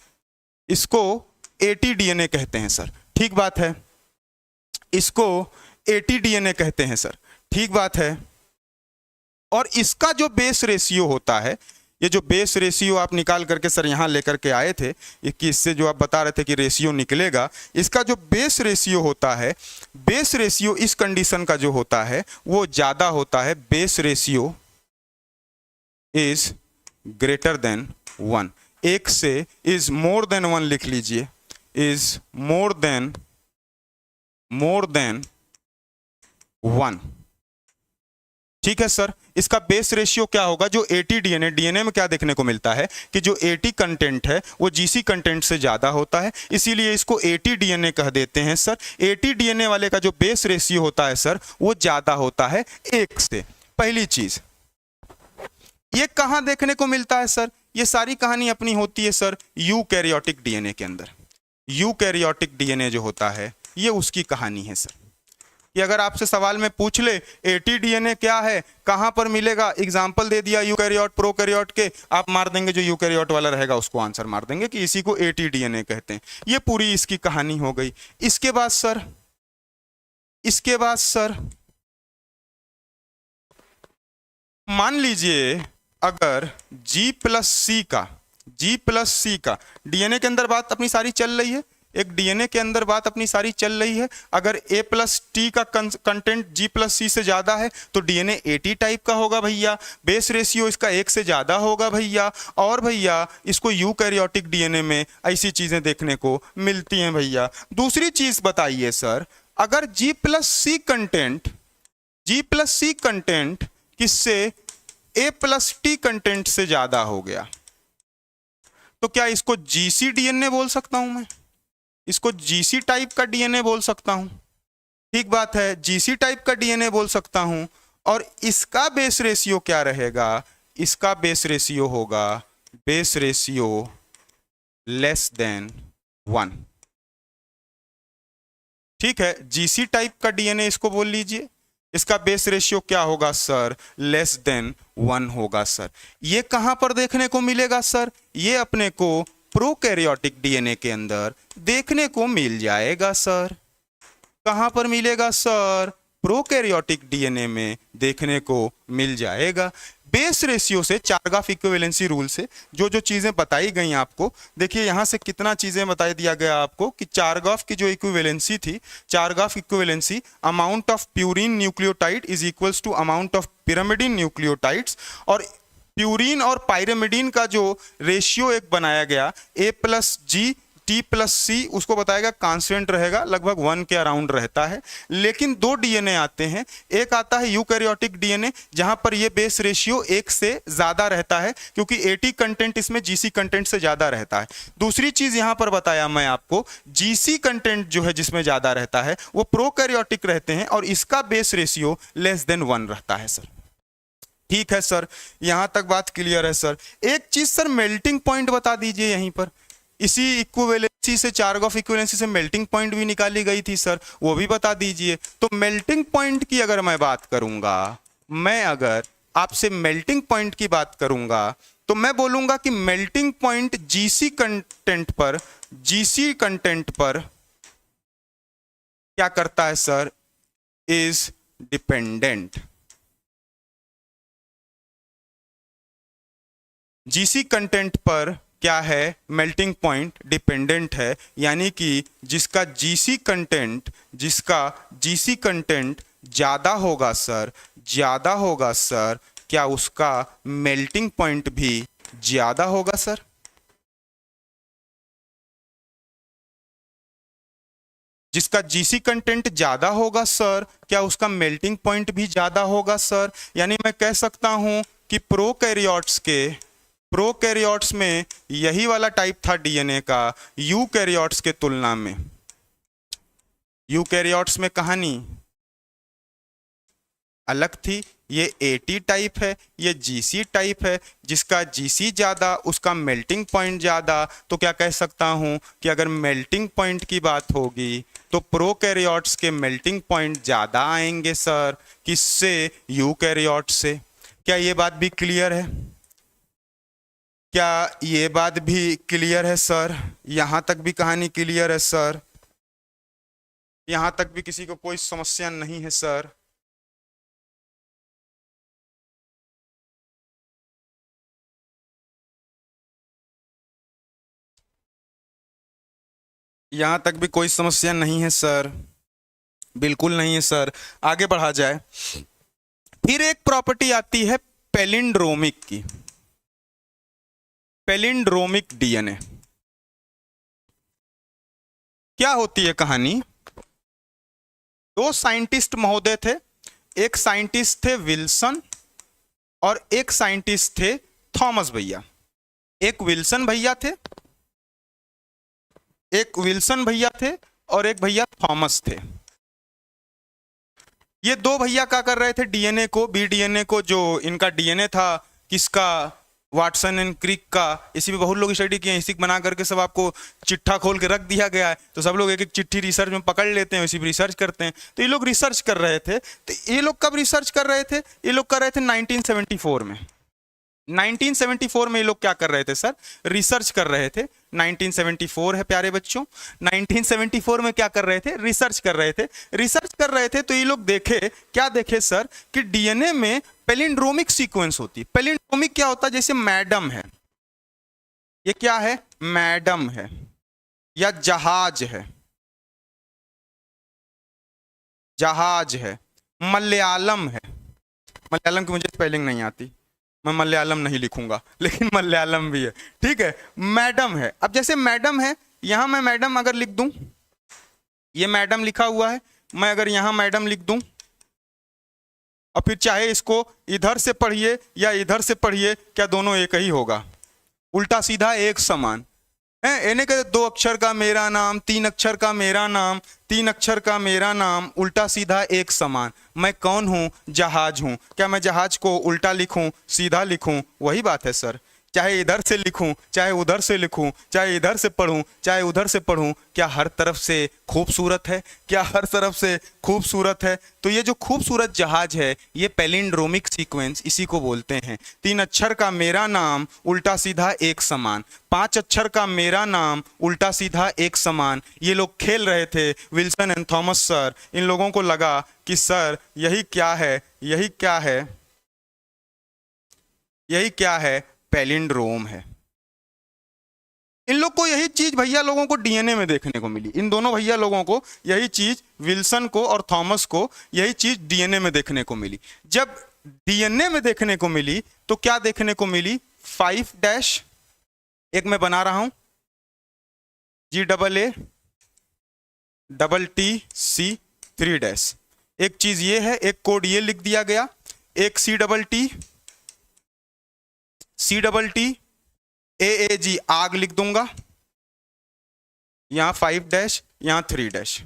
Speaker 1: सर, ठीक बात है, इसको एटीडीएनए कहते हैं सर, ठीक बात है। और इसका जो बेस रेशियो होता है ये जो बेस रेशियो आप निकाल करके सर यहाँ लेकर के आए थे, कि इससे जो आप बता रहे थे कि रेशियो निकलेगा, इसका जो बेस रेशियो होता है, बेस रेशियो इस कंडीशन का जो होता है वो ज़्यादा होता है। Base ratio is greater than 1, एक से इज मोर देन 1 लिख लीजिए, इज मोर देन 1। ठीक है सर, इसका बेस रेशियो क्या होगा? जो 80 डीएनए, डीएनए में क्या देखने को मिलता है कि जो 80 कंटेंट है वो जीसी कंटेंट से ज्यादा होता है, इसीलिए इसको 80 डीएनए कह देते हैं सर। 80 डीएनए वाले का जो बेस रेशियो होता है सर वो ज्यादा होता है 1 से। पहली चीज, ये कहां देखने को मिलता है सर? ये सारी कहानी अपनी होती है सर यूकैरियोटिक डीएनए के अंदर। यूकैरियोटिक डीएनए जो होता है ये उसकी कहानी है सर। कि अगर आपसे सवाल में पूछ ले 80 डीएनए क्या है, कहां पर मिलेगा, एग्जांपल दे दिया यूकैरियोट प्रोकैरियोट के, आप मार देंगे जो यूकैरियोट वाला रहेगा उसको आंसर मार देंगे कि इसी को 80 डीएनए कहते हैं। ये पूरी इसकी कहानी हो गई। इसके बाद सर मान लीजिए अगर G प्लस सी का डीएनए के अंदर बात अपनी सारी चल रही है, एक डीएनए के अंदर बात अपनी सारी चल रही है, अगर A प्लस टी का कंटेंट G प्लस सी से ज्यादा है तो डीएनए 80 टाइप का होगा भैया, बेस रेशियो इसका 1 से ज्यादा होगा भैया, और भैया इसको यूकैरियोटिक डीएनए में ऐसी चीजें देखने को मिलती हैं भैया। दूसरी चीज बताइए सर, अगर G प्लस सी कंटेंट किससे, A प्लस टी कंटेंट से ज्यादा हो गया तो क्या इसको जीसी डीएनए बोल सकता हूं मैं? इसको जीसी टाइप का डीएनए बोल सकता हूं। ठीक बात है, जीसी टाइप का डीएनए बोल सकता हूं। और इसका बेस रेशियो क्या रहेगा? इसका बेस रेशियो होगा बेस रेशियो लेस देन 1। ठीक है, जीसी टाइप का डीएनए इसको बोल लीजिए, इसका बेस रेशियो क्या होगा सर? लेस देन 1 होगा सर। ये कहां पर देखने को मिलेगा सर? ये अपने को प्रोकैरियोटिक डीएनए के अंदर देखने को मिल जाएगा सर। कहां पर मिलेगा सर? प्रोकैरियोटिक डीएनए में देखने को मिल जाएगा। बेस रेशियो से, चार्गाफ इक्विवेलेंसी रूल से जो जो चीजें बताई गई आपको, देखिए यहां से कितना चीजें बता दिया गया आपको कि चार्गाफ की जो इक्विवेलेंसी थी, Chargaff equivalency amount of purine nucleotide is equals to amount of pyrimidine nucleotides, और प्यूरिन और पायरेमिडिन का जो रेशियो एक बनाया गया A plus G T plus C, उसको बताएगा कांस्टेंट रहेगा, लगभग 1 के अराउंड रहता है। लेकिन 2 डीएनए आते हैं, एक आता है यूकैरियोटिक डीएनए जहां पर ये बेस रेशियो 1 से ज्यादा रहता है क्योंकि 80 कंटेंट इसमें जीसी कंटेंट से ज्यादा रहता है। दूसरी चीज यहां पर बताया मैं आपको, जीसी कंटेंट जो है जिसमें ज्यादा रहता है वो प्रोकैरियोटिक रहते हैं और इसका बेस रेशियो लेस देन 1 रहता है सर। ठीक है सर, यहां तक बात क्लियर है सर। एक चीज सर मेल्टिंग पॉइंट बता दीजिए यहीं पर, इसी इक्विवेलेंसी से, चार्गाफ इक्विवेलेंसी से मेल्टिंग पॉइंट भी निकाली गई थी सर, वो भी बता दीजिए। तो मेल्टिंग पॉइंट की अगर मैं बात करूंगा, मैं अगर आपसे मेल्टिंग पॉइंट की बात करूंगा तो मैं बोलूंगा कि मेल्टिंग पॉइंट जीसी कंटेंट पर क्या करता है sir? Is dependent. GC content पर क्या है? मेल्टिंग पॉइंट डिपेंडेंट है, यानी कि जिसका जीसी कंटेंट ज्यादा होगा सर, क्या उसका मेल्टिंग पॉइंट भी ज्यादा होगा सर? जिसका जीसी कंटेंट ज्यादा होगा सर, क्या उसका मेल्टिंग पॉइंट भी ज्यादा होगा सर? यानी मैं कह सकता हूं कि प्रोकैरियोट्स में यही वाला टाइप था डीएनए का यूकैरियोट्स के तुलना में। यूकैरियोट्स में कहानी अलग थी, ये 80 टाइप है, ये जीसी टाइप है। जिसका जीसी ज्यादा उसका मेल्टिंग पॉइंट ज्यादा, तो क्या कह सकता हूं कि अगर मेल्टिंग पॉइंट की बात होगी तो प्रोकैरियोट्स के मेल्टिंग पॉइंट ज्यादा आएंगे सर, किससे? यूकैरियोट्स से। क्या ये बात भी क्लियर है? क्या ये बात भी क्लियर है सर? यहां तक भी कहानी क्लियर है सर? यहां तक भी किसी को कोई समस्या नहीं है सर? यहाँ तक भी कोई समस्या नहीं है सर, बिल्कुल नहीं है सर। आगे बढ़ा जाए। फिर एक प्रॉपर्टी आती है पैलिंड्रोमिक की, पैलिंड्रोमिक डीएनए। क्या होती है कहानी? दो साइंटिस्ट महोदय थे, एक साइंटिस्ट थे विल्सन और एक साइंटिस्ट थे थॉमस भैया। एक विल्सन भैया थे, एक विल्सन भैया थे और एक भैया थॉमस थे। ये दो भैया क्या कर रहे थे? डीएनए को, बी डीएनए को, जो इनका डीएनए था किसका, वाटसन एंड क्रिक का, इसी पे बहुत लोग स्टडी किए हैं, इसी बना करके सब आपको चिट्ठा खोल के रख दिया गया है, तो सब लोग एक एक चिट्ठी रिसर्च में पकड़ लेते हैं, इसी पे रिसर्च करते हैं। तो ये लोग रिसर्च कर रहे थे। तो ये लोग कब रिसर्च कर रहे थे? ये लोग कर रहे थे 1974 में। 1974 में ये लोग क्या कर रहे थे सर? रिसर्च कर रहे थे। 1974 है प्यारे बच्चों। 1974 में क्या कर रहे थे? रिसर्च कर रहे थे। रिसर्च कर रहे थे तो ये लोग देखे, क्या देखे सर? कि डीएनए में पैलिंड्रोमिक सीक्वेंस होती है। पैलिंड्रोमिक क्या होता है? जैसे मैडम है, ये क्या है? मैडम है, या जहाज है, जहाज है, मलयालम है। मलयालम की मुझे स्पेलिंग नहीं आती, मैं मलयालम नहीं लिखूंगा, लेकिन मलयालम भी है, ठीक है। मैडम है। अब जैसे मैडम है, यहां मैं मैडम अगर लिख दूं, ये मैडम लिखा हुआ है, मैं अगर यहां मैडम लिख दूं और फिर चाहे इसको इधर से पढ़िए या इधर से पढ़िए, क्या दोनों एक ही होगा? उल्टा सीधा एक समान है। इन्हें कहते दो अक्षर का मेरा नाम, तीन अक्षर का मेरा नाम, तीन अक्षर का मेरा नाम, उल्टा सीधा एक समान। मैं कौन हूं? जहाज हूं। क्या मैं जहाज को उल्टा लिखूं, सीधा लिखूं? वही बात है सर। चाहे इधर से लिखूं, चाहे उधर से लिखूं, चाहे इधर से पढ़ूं, चाहे उधर से पढ़ूं, क्या हर तरफ से खूबसूरत है? क्या हर तरफ से खूबसूरत है? तो ये जो खूबसूरत जहाज है, ये पैलिंड्रोमिक सीक्वेंस, इसी को बोलते हैं। तीन अक्षर का मेरा नाम, उल्टा सीधा एक समान। पांच अक्षर का मेरा नाम, उल्टा सीधा एक समान। ये लोग खेल रहे थे, विल्सन एंड थॉमस सर। इन लोगों को लगा कि सर यही क्या है, यही क्या है, यही क्या है? पैलिंड्रोम है। इन लोग को यही चीज भैया लोगों को डीएनए में देखने को मिली। इन दोनों भैया लोगों को यही चीज, विल्सन को और थॉमस को, यही चीज डीएनए में देखने को मिली। जब डीएनए में देखने को मिली तो क्या देखने को मिली? 5 डैश, एक मैं बना रहा हूं, GAATC3 डैश। एक चीज ये है, एक कोड ये लिख दिया गया, एक CTT आग लिख दूंगा, यहां 5 डैश, यहां 3 डैश।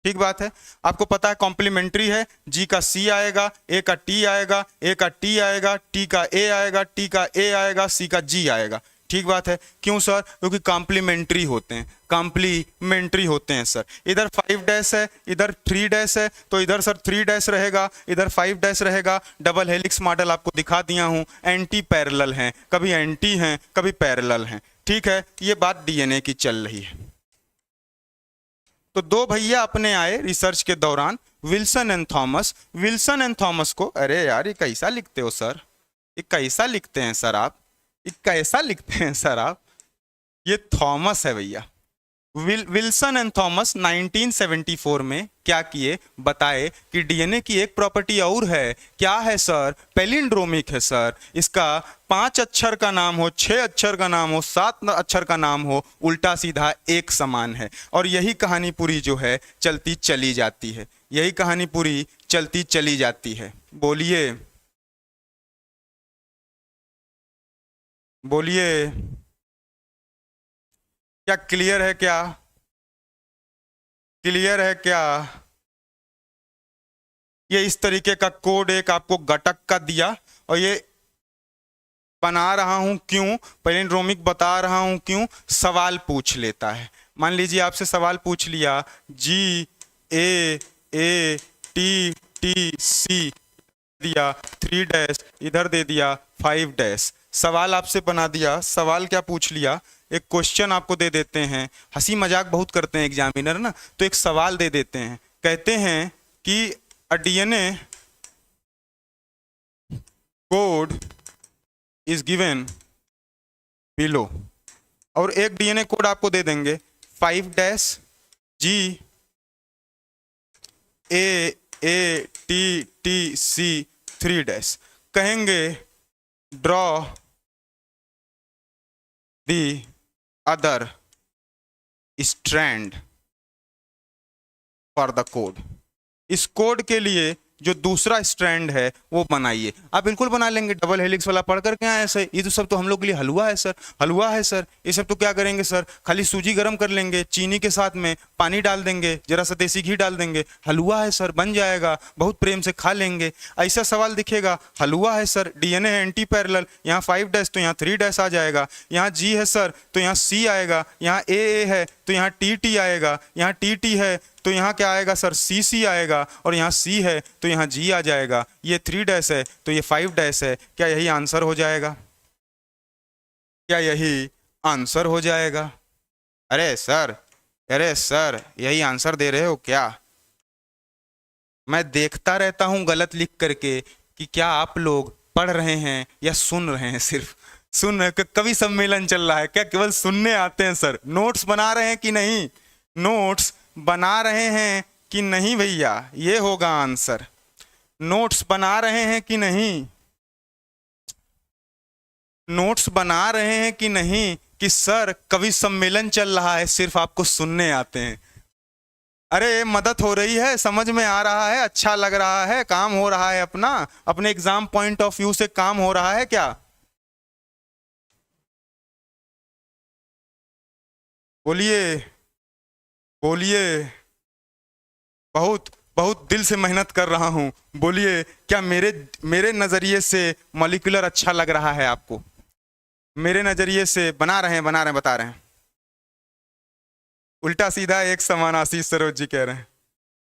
Speaker 1: ठीक बात है। आपको पता है कॉम्प्लीमेंट्री है, जी का सी आएगा, ए का टी आएगा, ए का टी आएगा, टी का ए आएगा, टी का ए आएगा, सी का जी आएगा। ठीक बात है। क्यों सर? क्योंकि कॉम्प्लीमेंट्री होते हैं, कॉम्प्लीमेंट्री होते हैं सर। इधर 5 डैश है, इधर 3 डैश है, तो इधर सर 3 डैश रहेगा, इधर 5 डैश रहेगा। डबल हेलिक्स मॉडल आपको दिखा दिया हूं, एंटी पैरेलल हैं, कभी एंटी हैं कभी पैरेलल हैं। ठीक है, ये बात डीएनए की चल रही है। तो दो भैया अपने आए रिसर्च के दौरान, Wilson and Thomas. Wilson and Thomas को, अरे यार ये कैसा लिखते हो सर, ये कैसा लिखते हैं सर आप, ये कैसा लिखते हैं सर आप? ये थॉमस है भैया। विल्सन एंड थॉमस 1974 में क्या किए? बताए कि डीएनए की एक प्रॉपर्टी और है। क्या है सर? पैलिंड्रोमिक है सर। इसका 5 अक्षर का नाम हो, 6 अक्षर का नाम हो, 7 अक्षर का नाम हो, उल्टा सीधा एक समान है। और यही कहानी पूरी जो है चलती चली जाती है, यही कहानी पूरी चलती चली जाती है। बोलिए बोलिए, क्या क्लियर है? क्या क्लियर है? क्या ये इस तरीके का कोड एक आपको घटक का दिया, और ये बना रहा हूं क्यों, पैलिंड्रोमिक बता रहा हूं क्यों? सवाल पूछ लेता है। मान लीजिए आपसे सवाल पूछ लिया, GAATC दिया, 3 डैश, इधर दे दिया 5 डैश। सवाल आपसे बना दिया। सवाल क्या पूछ लिया? एक क्वेश्चन आपको दे देते हैं। हंसी मजाक बहुत करते हैं एग्जामिनर ना, तो एक सवाल दे देते हैं। कहते हैं कि a DNA code is given below, और एक डीएनए कोड आपको दे देंगे 5 डैश G AATTC 3 डैश। कहेंगे draw the other strand for the code. इस कोड के लिए जो दूसरा स्ट्रैंड है वो बनाइए। आप बिल्कुल बना लेंगे, डबल हेलिक्स वाला पढ़ कर क्या है सर, ये तो सब तो हम लोग के लिए हलवा है सर, हलवा है सर। ये सब तो क्या करेंगे सर, खाली सूजी गर्म कर लेंगे, चीनी के साथ में पानी डाल देंगे, जरा सा देसी घी डाल देंगे, हलवा है सर, बन जाएगा, बहुत प्रेम से खा लेंगे। ऐसा सवाल दिखेगा, हलवा है सर, डीएनए है एंटी पैरेलल, यहाँ 5 डैश तो यहाँ 3 डैश आ जाएगा, यहाँ जी है सर तो यहाँ सी आएगा, यहाँ ए है तो यहाँ टी आएगा, यहाँ टी है तो यहाँ क्या आएगा सर, सी आएगा, और यहाँ सी है तो यहाँ जी आ जाएगा। ये 3 डैश है तो ये 5 डैश है। क्या यही आंसर हो जाएगा? क्या यही आंसर हो जाएगा? अरे सर यही आंसर दे रहे हो क्या? मैं देखता रहता हूं गलत लिख करके कि क्या आप लोग पढ़ रहे हैं या सुन रहे हैं। सिर्फ सुन रहे, कवि सम्मेलन चल रहा है क्या, केवल सुनने आते हैं सर? नोट्स बना रहे हैं कि नहीं? नोट्स बना रहे हैं कि नहीं भैया? ये होगा आंसर। नोट्स बना रहे हैं कि नहीं? नोट्स बना रहे हैं कि नहीं कि सर कवि सम्मेलन चल रहा है, सिर्फ आपको सुनने आते हैं? अरे मदद हो रही है, समझ में आ रहा है, अच्छा लग रहा है, काम हो रहा है, अपने एग्जाम पॉइंट ऑफ व्यू से काम हो रहा है क्या? बोलिए बोलिए। बहुत बहुत दिल से मेहनत कर रहा हूं, बोलिए। क्या मेरे नजरिए से मॉलिक्यूलर अच्छा लग रहा है आपको? मेरे नजरिए से बता रहे हैं। उल्टा सीधा एक समान, आशीष सरोज जी कह रहे हैं।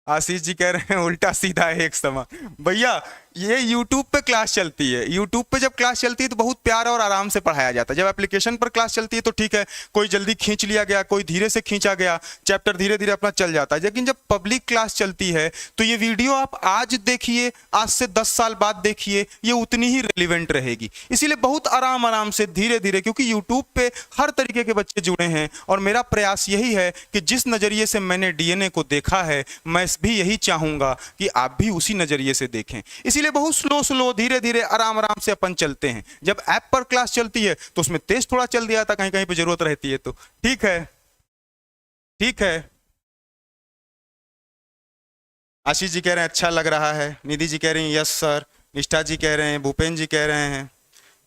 Speaker 1: आशीष जी कह रहे हैं उल्टा सीधा एक समान। भैया ये YouTube पे क्लास चलती है, YouTube पे जब क्लास चलती है तो बहुत प्यार और आराम से पढ़ाया जाता है। जब एप्लीकेशन पर क्लास चलती है तो ठीक है, कोई जल्दी खींच लिया गया, कोई धीरे से खींचा गया, चैप्टर धीरे धीरे अपना चल जाता है। लेकिन जब पब्लिक क्लास चलती है तो ये वीडियो आप आज देखिए, आज से 10 साल बाद देखिए, ये उतनी ही रेलिवेंट रहेगी। इसीलिए बहुत आराम से धीरे धीरे, क्योंकि यूट्यूब पे हर तरीके के बच्चे जुड़े हैं और मेरा प्रयास यही है कि जिस नजरिए से मैंने डीएनए को देखा है, मैं भी यही चाहूंगा कि आप भी उसी नजरिए से देखें। इसीलिए बहुत स्लो धीरे धीरे आराम से अपन चलते हैं। जब ऐप पर क्लास चलती है तो उसमें तेज थोड़ा चल दिया था, कहीं कहीं पे जरूरत रहती है तो ठीक है। आशीष जी कह रहे हैं अच्छा लग रहा है, निधि जी कह रही हैं यस सर, निष्ठा जी कह रहे हैं, भूपेन जी कह रहे हैं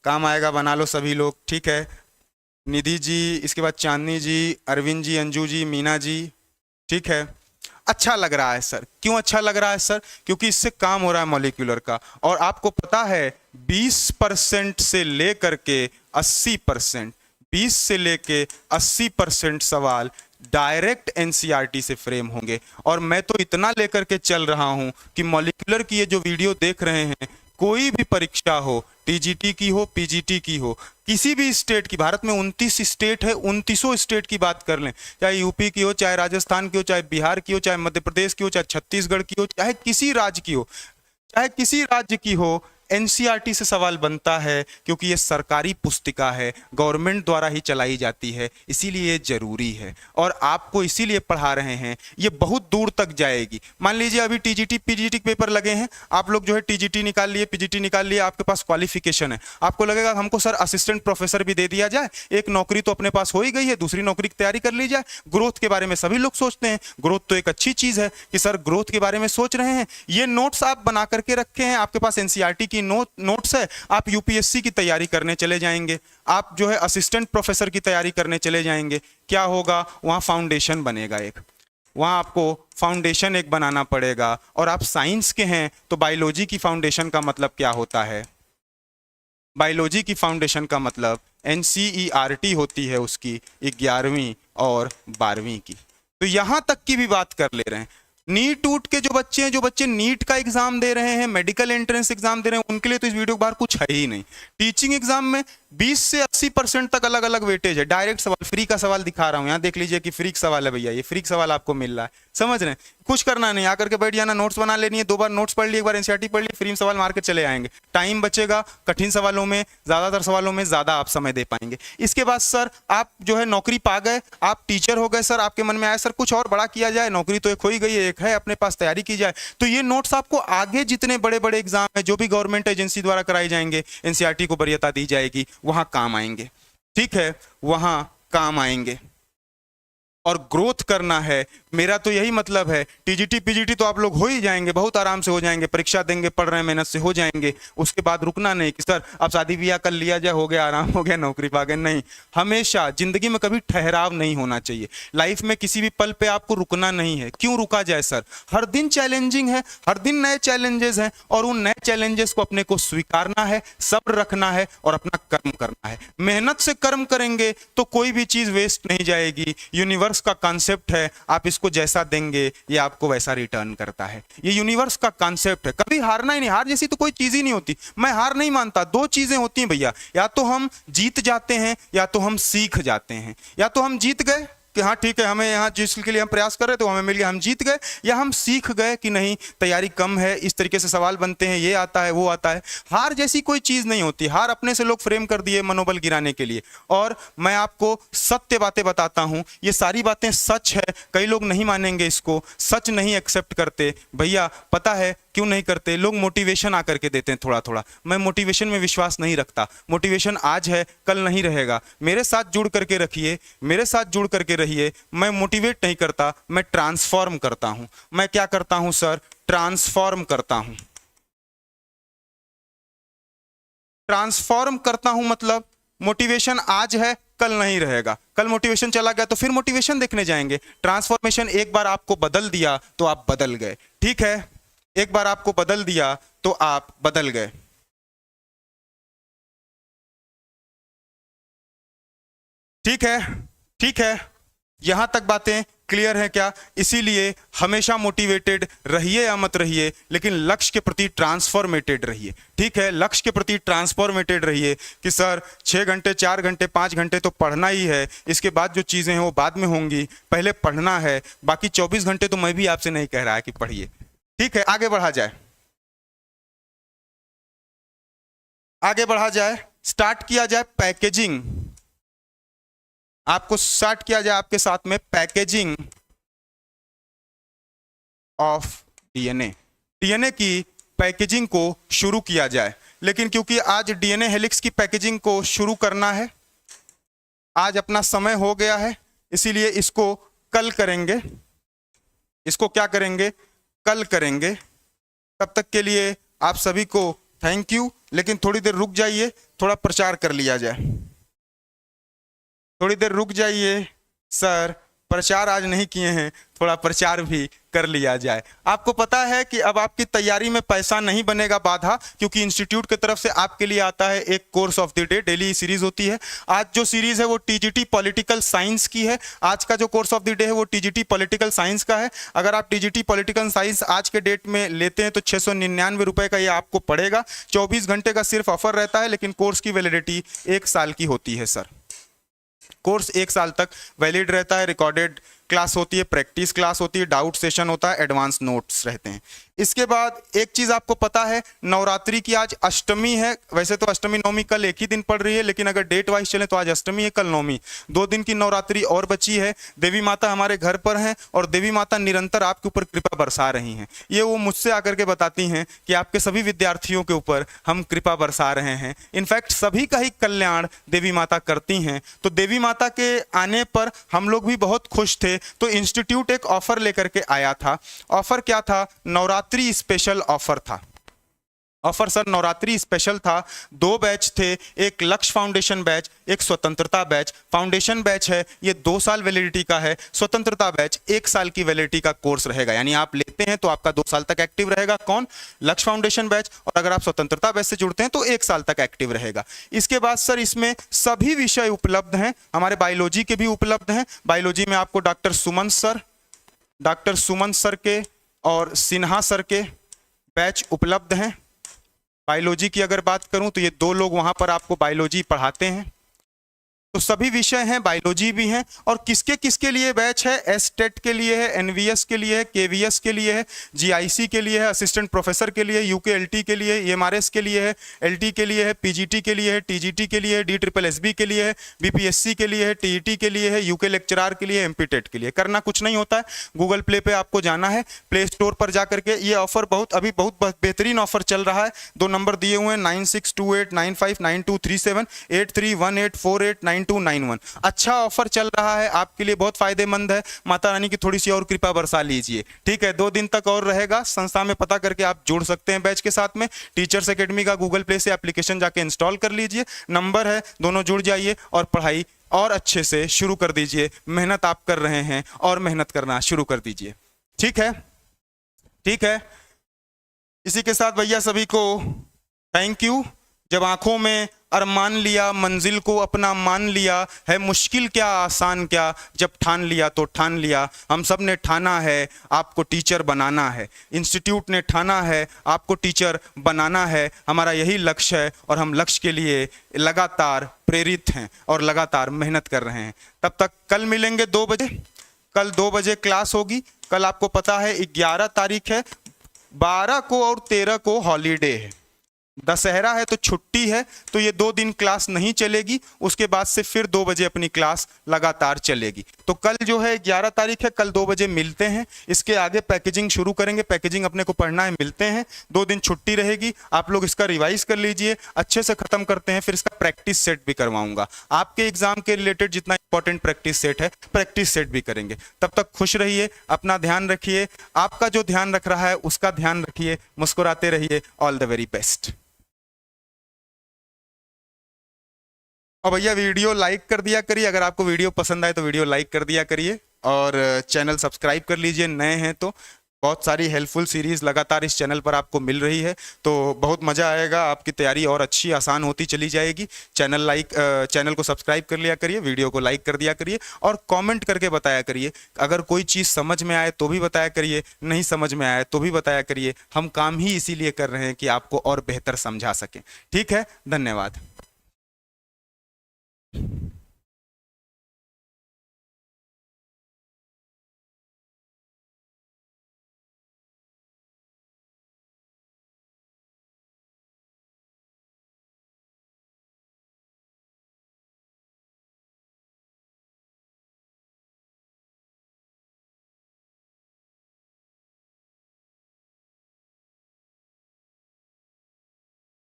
Speaker 1: काम आएगा, बना लो सभी लोग। ठीक है, निधि जी, इसके बाद चांदनी जी, अरविंद जी, अंजू जी, मीना जी। ठीक है, अच्छा लग रहा है सर। क्यों अच्छा लग रहा है सर? क्योंकि इससे काम हो रहा है मॉलिक्यूलर का। और आपको पता है 20% से लेकर के 80%, 20 से लेके 80% सवाल डायरेक्ट एनसीईआरटी से फ्रेम होंगे। और मैं तो इतना लेकर के चल रहा हूं कि मॉलिक्यूलर की ये जो वीडियो देख रहे हैं, कोई भी परीक्षा हो, टीजीटी की हो, पीजीटी की हो, किसी भी स्टेट की, भारत में 29 स्टेट है, 29 स्टेट की बात कर लें, चाहे यूपी की हो, चाहे राजस्थान की हो, चाहे बिहार की हो, चाहे मध्य प्रदेश की हो, चाहे छत्तीसगढ़ की हो, चाहे किसी राज्य की हो, चाहे किसी राज्य की हो, एनसीईआरटी से सवाल बनता है। क्योंकि ये सरकारी पुस्तिका है, गवर्नमेंट द्वारा ही चलाई जाती है, इसीलिए जरूरी है। और आपको इसीलिए पढ़ा रहे हैं, ये बहुत दूर तक जाएगी। मान लीजिए अभी टीजीटी पीजीटी पेपर लगे हैं, आप लोग जो है टीजीटी निकाल लिए, पीजीटी निकाल लिए, आपके पास क्वालिफिकेशन है, आपको लगेगा हमको सर असिस्टेंट प्रोफेसर भी दे दिया जाए, एक नौकरी तो अपने पास हो ही गई है, दूसरी नौकरी की तैयारी कर ली जाए। ग्रोथ के बारे में सभी लोग सोचते हैं, ग्रोथ तो एक अच्छी चीज है कि सर ग्रोथ के बारे में सोच रहे हैं। ये नोट्स आप बना करके रखे हैं, आपके पास एनसीईआरटी की नोट्स है, आप यूपीएससी की तैयारी करने चले जाएंगे, आप जो है असिस्टेंट प्रोफेसर की तैयारी करने चले जाएंगे। क्या होगा? वहां फाउंडेशन बनेगा एक, वहां आपको फाउंडेशन एक बनाना पड़ेगा। और आप साइंस के हैं तो बायोलॉजी की फाउंडेशन का मतलब क्या होता है? बायोलॉजी की फाउंडेशन का मतलब एनसीईआरटी होती है उसकी 11वीं और 12वीं की। तो यहां तक की भी बात कर ले रहे हैं। नीट उट के जो बच्चे नीट का एग्जाम दे रहे हैं, मेडिकल एंट्रेंस एग्जाम दे रहे हैं, उनके लिए तो इस वीडियो के बाहर कुछ है ही नहीं। टीचिंग एग्जाम में 20 से 80% तक अलग अलग वेटेज है। डायरेक्ट सवाल, फ्री का सवाल दिखा रहा हूं, यहाँ देख लीजिए कि फ्री सवाल है भैया, ये फ्री सवाल आपको मिल रहा है, समझ रहे हैं? कुछ करना नहीं, आकर के बैठ जाना, नोट्स बना लेनी है, 2 बार नोट्स पढ़ लिए, एक बार एनसीईआरटी पढ़ लिए, फ्री में सवाल मार के चले आएंगे। टाइम बचेगा, कठिन सवालों में, ज्यादातर सवालों में ज्यादा आप समय दे पाएंगे। इसके बाद सर आप जो है नौकरी पा गए, आप टीचर हो गए, सर आपके मन में आया सर कुछ और बड़ा किया जाए, नौकरी तो एक हो ही गई है, एक है अपने पास, तैयारी की जाए। तो ये नोट्स आपको आगे जितने बड़े बड़े एग्जाम है जो भी गवर्नमेंट एजेंसी द्वारा कराए जाएंगे, एनसीईआरटी को वरीयता दी जाएगी, वहां काम आएंगे। ठीक है, वहां काम आएंगे। और ग्रोथ करना है, मेरा तो यही मतलब है। टीजीटी पीजीटी तो आप लोग हो ही जाएंगे, बहुत आराम से हो जाएंगे, परीक्षा देंगे, पढ़ रहे हैं, मेहनत से हो जाएंगे। उसके बाद रुकना नहीं कि सर अब शादी ब्याह कर लिया जाए, हो गया, आराम हो गया, नौकरी पा गए, नहीं। हमेशा जिंदगी में कभी ठहराव नहीं होना चाहिए। लाइफ में किसी भी पल पे आपको रुकना नहीं है। क्यों रुका जाए सर? हर दिन चैलेंजिंग है, हर दिन नए चैलेंजेस हैं, और उन नए चैलेंजेस को अपने को स्वीकारना है, सब्र रखना है और अपना कर्म करना है। मेहनत से कर्म करेंगे तो कोई भी चीज वेस्ट नहीं जाएगी। यूनिवर्स का कॉन्सेप्ट है, आप इसको जैसा देंगे ये आपको वैसा रिटर्न करता है। ये यूनिवर्स का कॉन्सेप्ट है, कभी हारना ही नहीं। हार जैसी तो कोई चीज ही नहीं होती, मैं हार नहीं मानता। 2 चीजें होती हैं भैया, या तो हम जीत जाते हैं या तो हम सीख जाते हैं। या तो हम जीत गए कि हाँ ठीक है, हमें यहाँ जिसके लिए हम प्रयास कर रहे थे हमें मिल गया, हम जीत गए, या हम सीख गए कि नहीं तैयारी कम है, इस तरीके से सवाल बनते हैं, ये आता है वो आता है। हार जैसी कोई चीज नहीं होती। हार अपने से लोग फ्रेम कर दिए मनोबल गिराने के लिए। और मैं आपको सत्य बातें बताता हूं, ये सारी बातें सच है। कई लोग नहीं मानेंगे इसको, सच नहीं एक्सेप्ट करते भैया। पता है क्यों नहीं करते? लोग मोटिवेशन आकर के देते हैं थोड़ा थोड़ा। मैं मोटिवेशन में विश्वास नहीं रखता। मोटिवेशन आज है, कल नहीं रहेगा। मेरे साथ जुड़ करके रखिए, मेरे साथ जुड़ करके रहिए। मैं मोटिवेट नहीं करता, मैं ट्रांसफॉर्म करता हूं। मैं क्या करता हूं सर? ट्रांसफॉर्म करता हूं। ट्रांसफॉर्म करता हूं मतलब मोटिवेशन आज है, कल नहीं रहेगा। कल मोटिवेशन चला गया तो फिर मोटिवेशन देखने जाएंगे। ट्रांसफॉर्मेशन, एक बार आपको बदल दिया तो आप बदल गए। ठीक है, एक बार आपको बदल दिया तो आप बदल गए। ठीक है, ठीक है, यहां तक बातें क्लियर है क्या? इसीलिए हमेशा मोटिवेटेड रहिए या मत रहिए, लेकिन लक्ष्य के प्रति ट्रांसफॉर्मेटेड रहिए। ठीक है, लक्ष्य के प्रति ट्रांसफॉर्मेटेड रहिए कि सर 6 घंटे 4 घंटे 5 घंटे तो पढ़ना ही है, इसके बाद जो चीजें हैं वो बाद में होंगी, पहले पढ़ना है। बाकी 24 घंटे तो मैं भी आपसे नहीं कह रहा है कि पढ़िए। ठीक है, आगे बढ़ा जाए, आगे बढ़ा जाए, स्टार्ट किया जाए पैकेजिंग। आपको स्टार्ट किया जाए आपके साथ में पैकेजिंग ऑफ डीएनए। डीएनए की पैकेजिंग को शुरू किया जाए। लेकिन क्योंकि आज डीएनए हेलिक्स की पैकेजिंग को शुरू करना है, आज अपना समय हो गया है, इसीलिए इसको कल करेंगे। इसको क्या करेंगे? कल करेंगे। तब तक के लिए आप सभी को थैंक यू। लेकिन थोड़ी देर रुक जाइए, थोड़ा प्रचार कर लिया जाए। थोड़ी देर रुक जाइए सर, प्रचार आज नहीं किए हैं, थोड़ा प्रचार भी कर लिया जाए। आपको पता है कि अब आपकी तैयारी में पैसा नहीं बनेगा बाधा, क्योंकि इंस्टीट्यूट की तरफ से आपके लिए आता है एक course of the day, daily series होती है। आज जो सीरीज है वो टीजीटी पॉलिटिकल साइंस की है। आज का जो कोर्स ऑफ द डे है वो टीजीटी पॉलिटिकल साइंस का है। अगर आप टीजीटी पॉलिटिकल साइंस आज के डेट में लेते हैं तो 699 रुपए का ये आपको पड़ेगा। 24 घंटे का सिर्फ ऑफर रहता है, लेकिन कोर्स की वैलिडिटी 1 साल की होती है सर। कोर्स 1 साल तक वैलिड रहता है। रिकॉर्डेड क्लास होती है, प्रैक्टिस क्लास होती है, डाउट सेशन होता है, एडवांस नोट्स रहते हैं। इसके बाद एक चीज आपको पता है, नवरात्रि की आज अष्टमी है। वैसे तो अष्टमी नवमी कल एक ही दिन पड़ रही है, लेकिन अगर डेट वाइज चले तो आज अष्टमी है, कल नवमी। 2 दिन की नवरात्रि और बची है। देवी माता हमारे घर पर हैं और देवी माता निरंतर आपके ऊपर कृपा बरसा रही हैं। ये वो मुझसे आकर के बताती हैं कि आपके सभी विद्यार्थियों के ऊपर हम कृपा बरसा रहे हैं। इनफैक्ट सभी का ही कल्याण देवी माता करती हैं। तो देवी माता के आने पर हम लोग भी बहुत खुश थे। तो इंस्टीट्यूट एक ऑफर लेकर के आया था। ऑफर क्या था? नवरात्रि स्पेशल ऑफर था। ऑफर सर नवरात्रि स्पेशल था। 2 बैच थे, एक लक्ष्य फाउंडेशन बैच, एक स्वतंत्रता बैच। फाउंडेशन बैच है ये 2 साल वैलिडिटी का है, स्वतंत्रता बैच 1 साल की वैलिडिटी का कोर्स रहेगा। यानी आप लेते हैं तो आपका 2 साल तक एक्टिव रहेगा। कौन? लक्ष्य फाउंडेशन बैच। और अगर आप स्वतंत्रता बैच से जुड़ते हैं तो 1 साल तक एक्टिव रहेगा। इसके बाद सर इसमें सभी विषय उपलब्ध हैं, हमारे बायोलॉजी के भी उपलब्ध हैं। बायोलॉजी में आपको डॉक्टर सुमन सर के और सिन्हा सर के बैच उपलब्ध हैं। बायोलॉजी की अगर बात करूं तो ये 2 लोग वहां पर आपको बायोलॉजी पढ़ाते हैं। तो सभी विषय हैं, बायोलॉजी भी हैं। और किसके किसके लिए बैच है? एसटेट के लिए है, एनवीएस के लिए है, केवीएस के लिए है, जीआईसी के लिए है, असिस्टेंट प्रोफेसर के लिए, यूकेएलटी के लिए, ईएमआरएस के लिए है, एलटी के लिए है, पीजीटी के लिए है, टीजीटी के लिए है, DSSB के लिए है, बीपीएससी के लिए है, टीईटी के लिए है, यूके लेक्चरार के लिए, एमपीटेट के लिए। करना कुछ नहीं होता है, गूगल प्ले पे आपको जाना है, प्ले स्टोर पर जा करके ये ऑफर अभी बहुत बेहतरीन ऑफर चल रहा है। 2 नंबर दिए हुए हैं 9628959237 8318489291। अच्छा ऑफर चल रहा है आपके लिए, बहुत फायदेमंद है। माता रानी की थोड़ी सी और कृपा बरसा लीजिए, ठीक है। 2 दिन तक और रहेगा, संस्था में पता करके आप जुड़ सकते हैं बैच के साथ में। टीचर्स एकेडमी का गूगल प्ले से एप्लीकेशन जाके इंस्टॉल कर लीजिए, नंबर है, दोनों जुड़ जाइए और पढ़ाई और अच्छे से शुरू कर दीजिए। मेहनत आप कर रहे हैं और मेहनत करना शुरू कर दीजिए, ठीक है, ठीक है। इसी के साथ भैया सभी को थैंक यू। जब आंखों में अरमान लिया, मंजिल को अपना मान लिया, है मुश्किल क्या आसान क्या, जब ठान लिया तो ठान लिया। हम सब ने ठाना है आपको टीचर बनाना है, इंस्टीट्यूट ने ठाना है आपको टीचर बनाना है। हमारा यही लक्ष्य है और हम लक्ष्य के लिए लगातार प्रेरित हैं और लगातार मेहनत कर रहे हैं। तब तक कल मिलेंगे 2 बजे। कल 2 बजे क्लास होगी। कल आपको पता है 11 तारीख है, 12 को और 13 को हॉलीडे है, दशहरा है तो छुट्टी है, तो ये 2 दिन क्लास नहीं चलेगी। उसके बाद से फिर 2 बजे अपनी क्लास लगातार चलेगी। तो कल जो है 11 तारीख है, कल 2 बजे मिलते हैं। इसके आगे पैकेजिंग शुरू करेंगे, पैकेजिंग अपने को पढ़ना है, मिलते हैं। 2 दिन छुट्टी रहेगी, आप लोग इसका रिवाइज कर लीजिए, अच्छे से खत्म करते हैं। फिर इसका प्रैक्टिस सेट भी करवाऊंगा आपके एग्जाम के रिलेटेड, जितना इंपॉर्टेंट प्रैक्टिस सेट है, प्रैक्टिस सेट भी करेंगे। तब तक खुश रहिए, अपना ध्यान रखिए, आपका जो ध्यान रख रहा है उसका ध्यान रखिए, मुस्कुराते रहिए। All the very best. और भैया वीडियो लाइक कर दिया करिए, अगर आपको वीडियो पसंद आए तो वीडियो लाइक कर दिया करिए और चैनल सब्सक्राइब कर लीजिए, नए हैं तो। बहुत सारी हेल्पफुल सीरीज लगातार इस चैनल पर आपको मिल रही है, तो बहुत मज़ा आएगा, आपकी तैयारी और अच्छी आसान होती चली जाएगी। चैनल को सब्सक्राइब कर लिया करिए, वीडियो को लाइक कर दिया करिए और कमेंट करके बताया करिए। अगर कोई चीज़ समझ में आए तो भी बताया करिए, नहीं समझ में आए तो भी बताया करिए। हम काम ही इसीलिए कर रहे हैं कि आपको और बेहतर समझा सकें, ठीक है। धन्यवाद।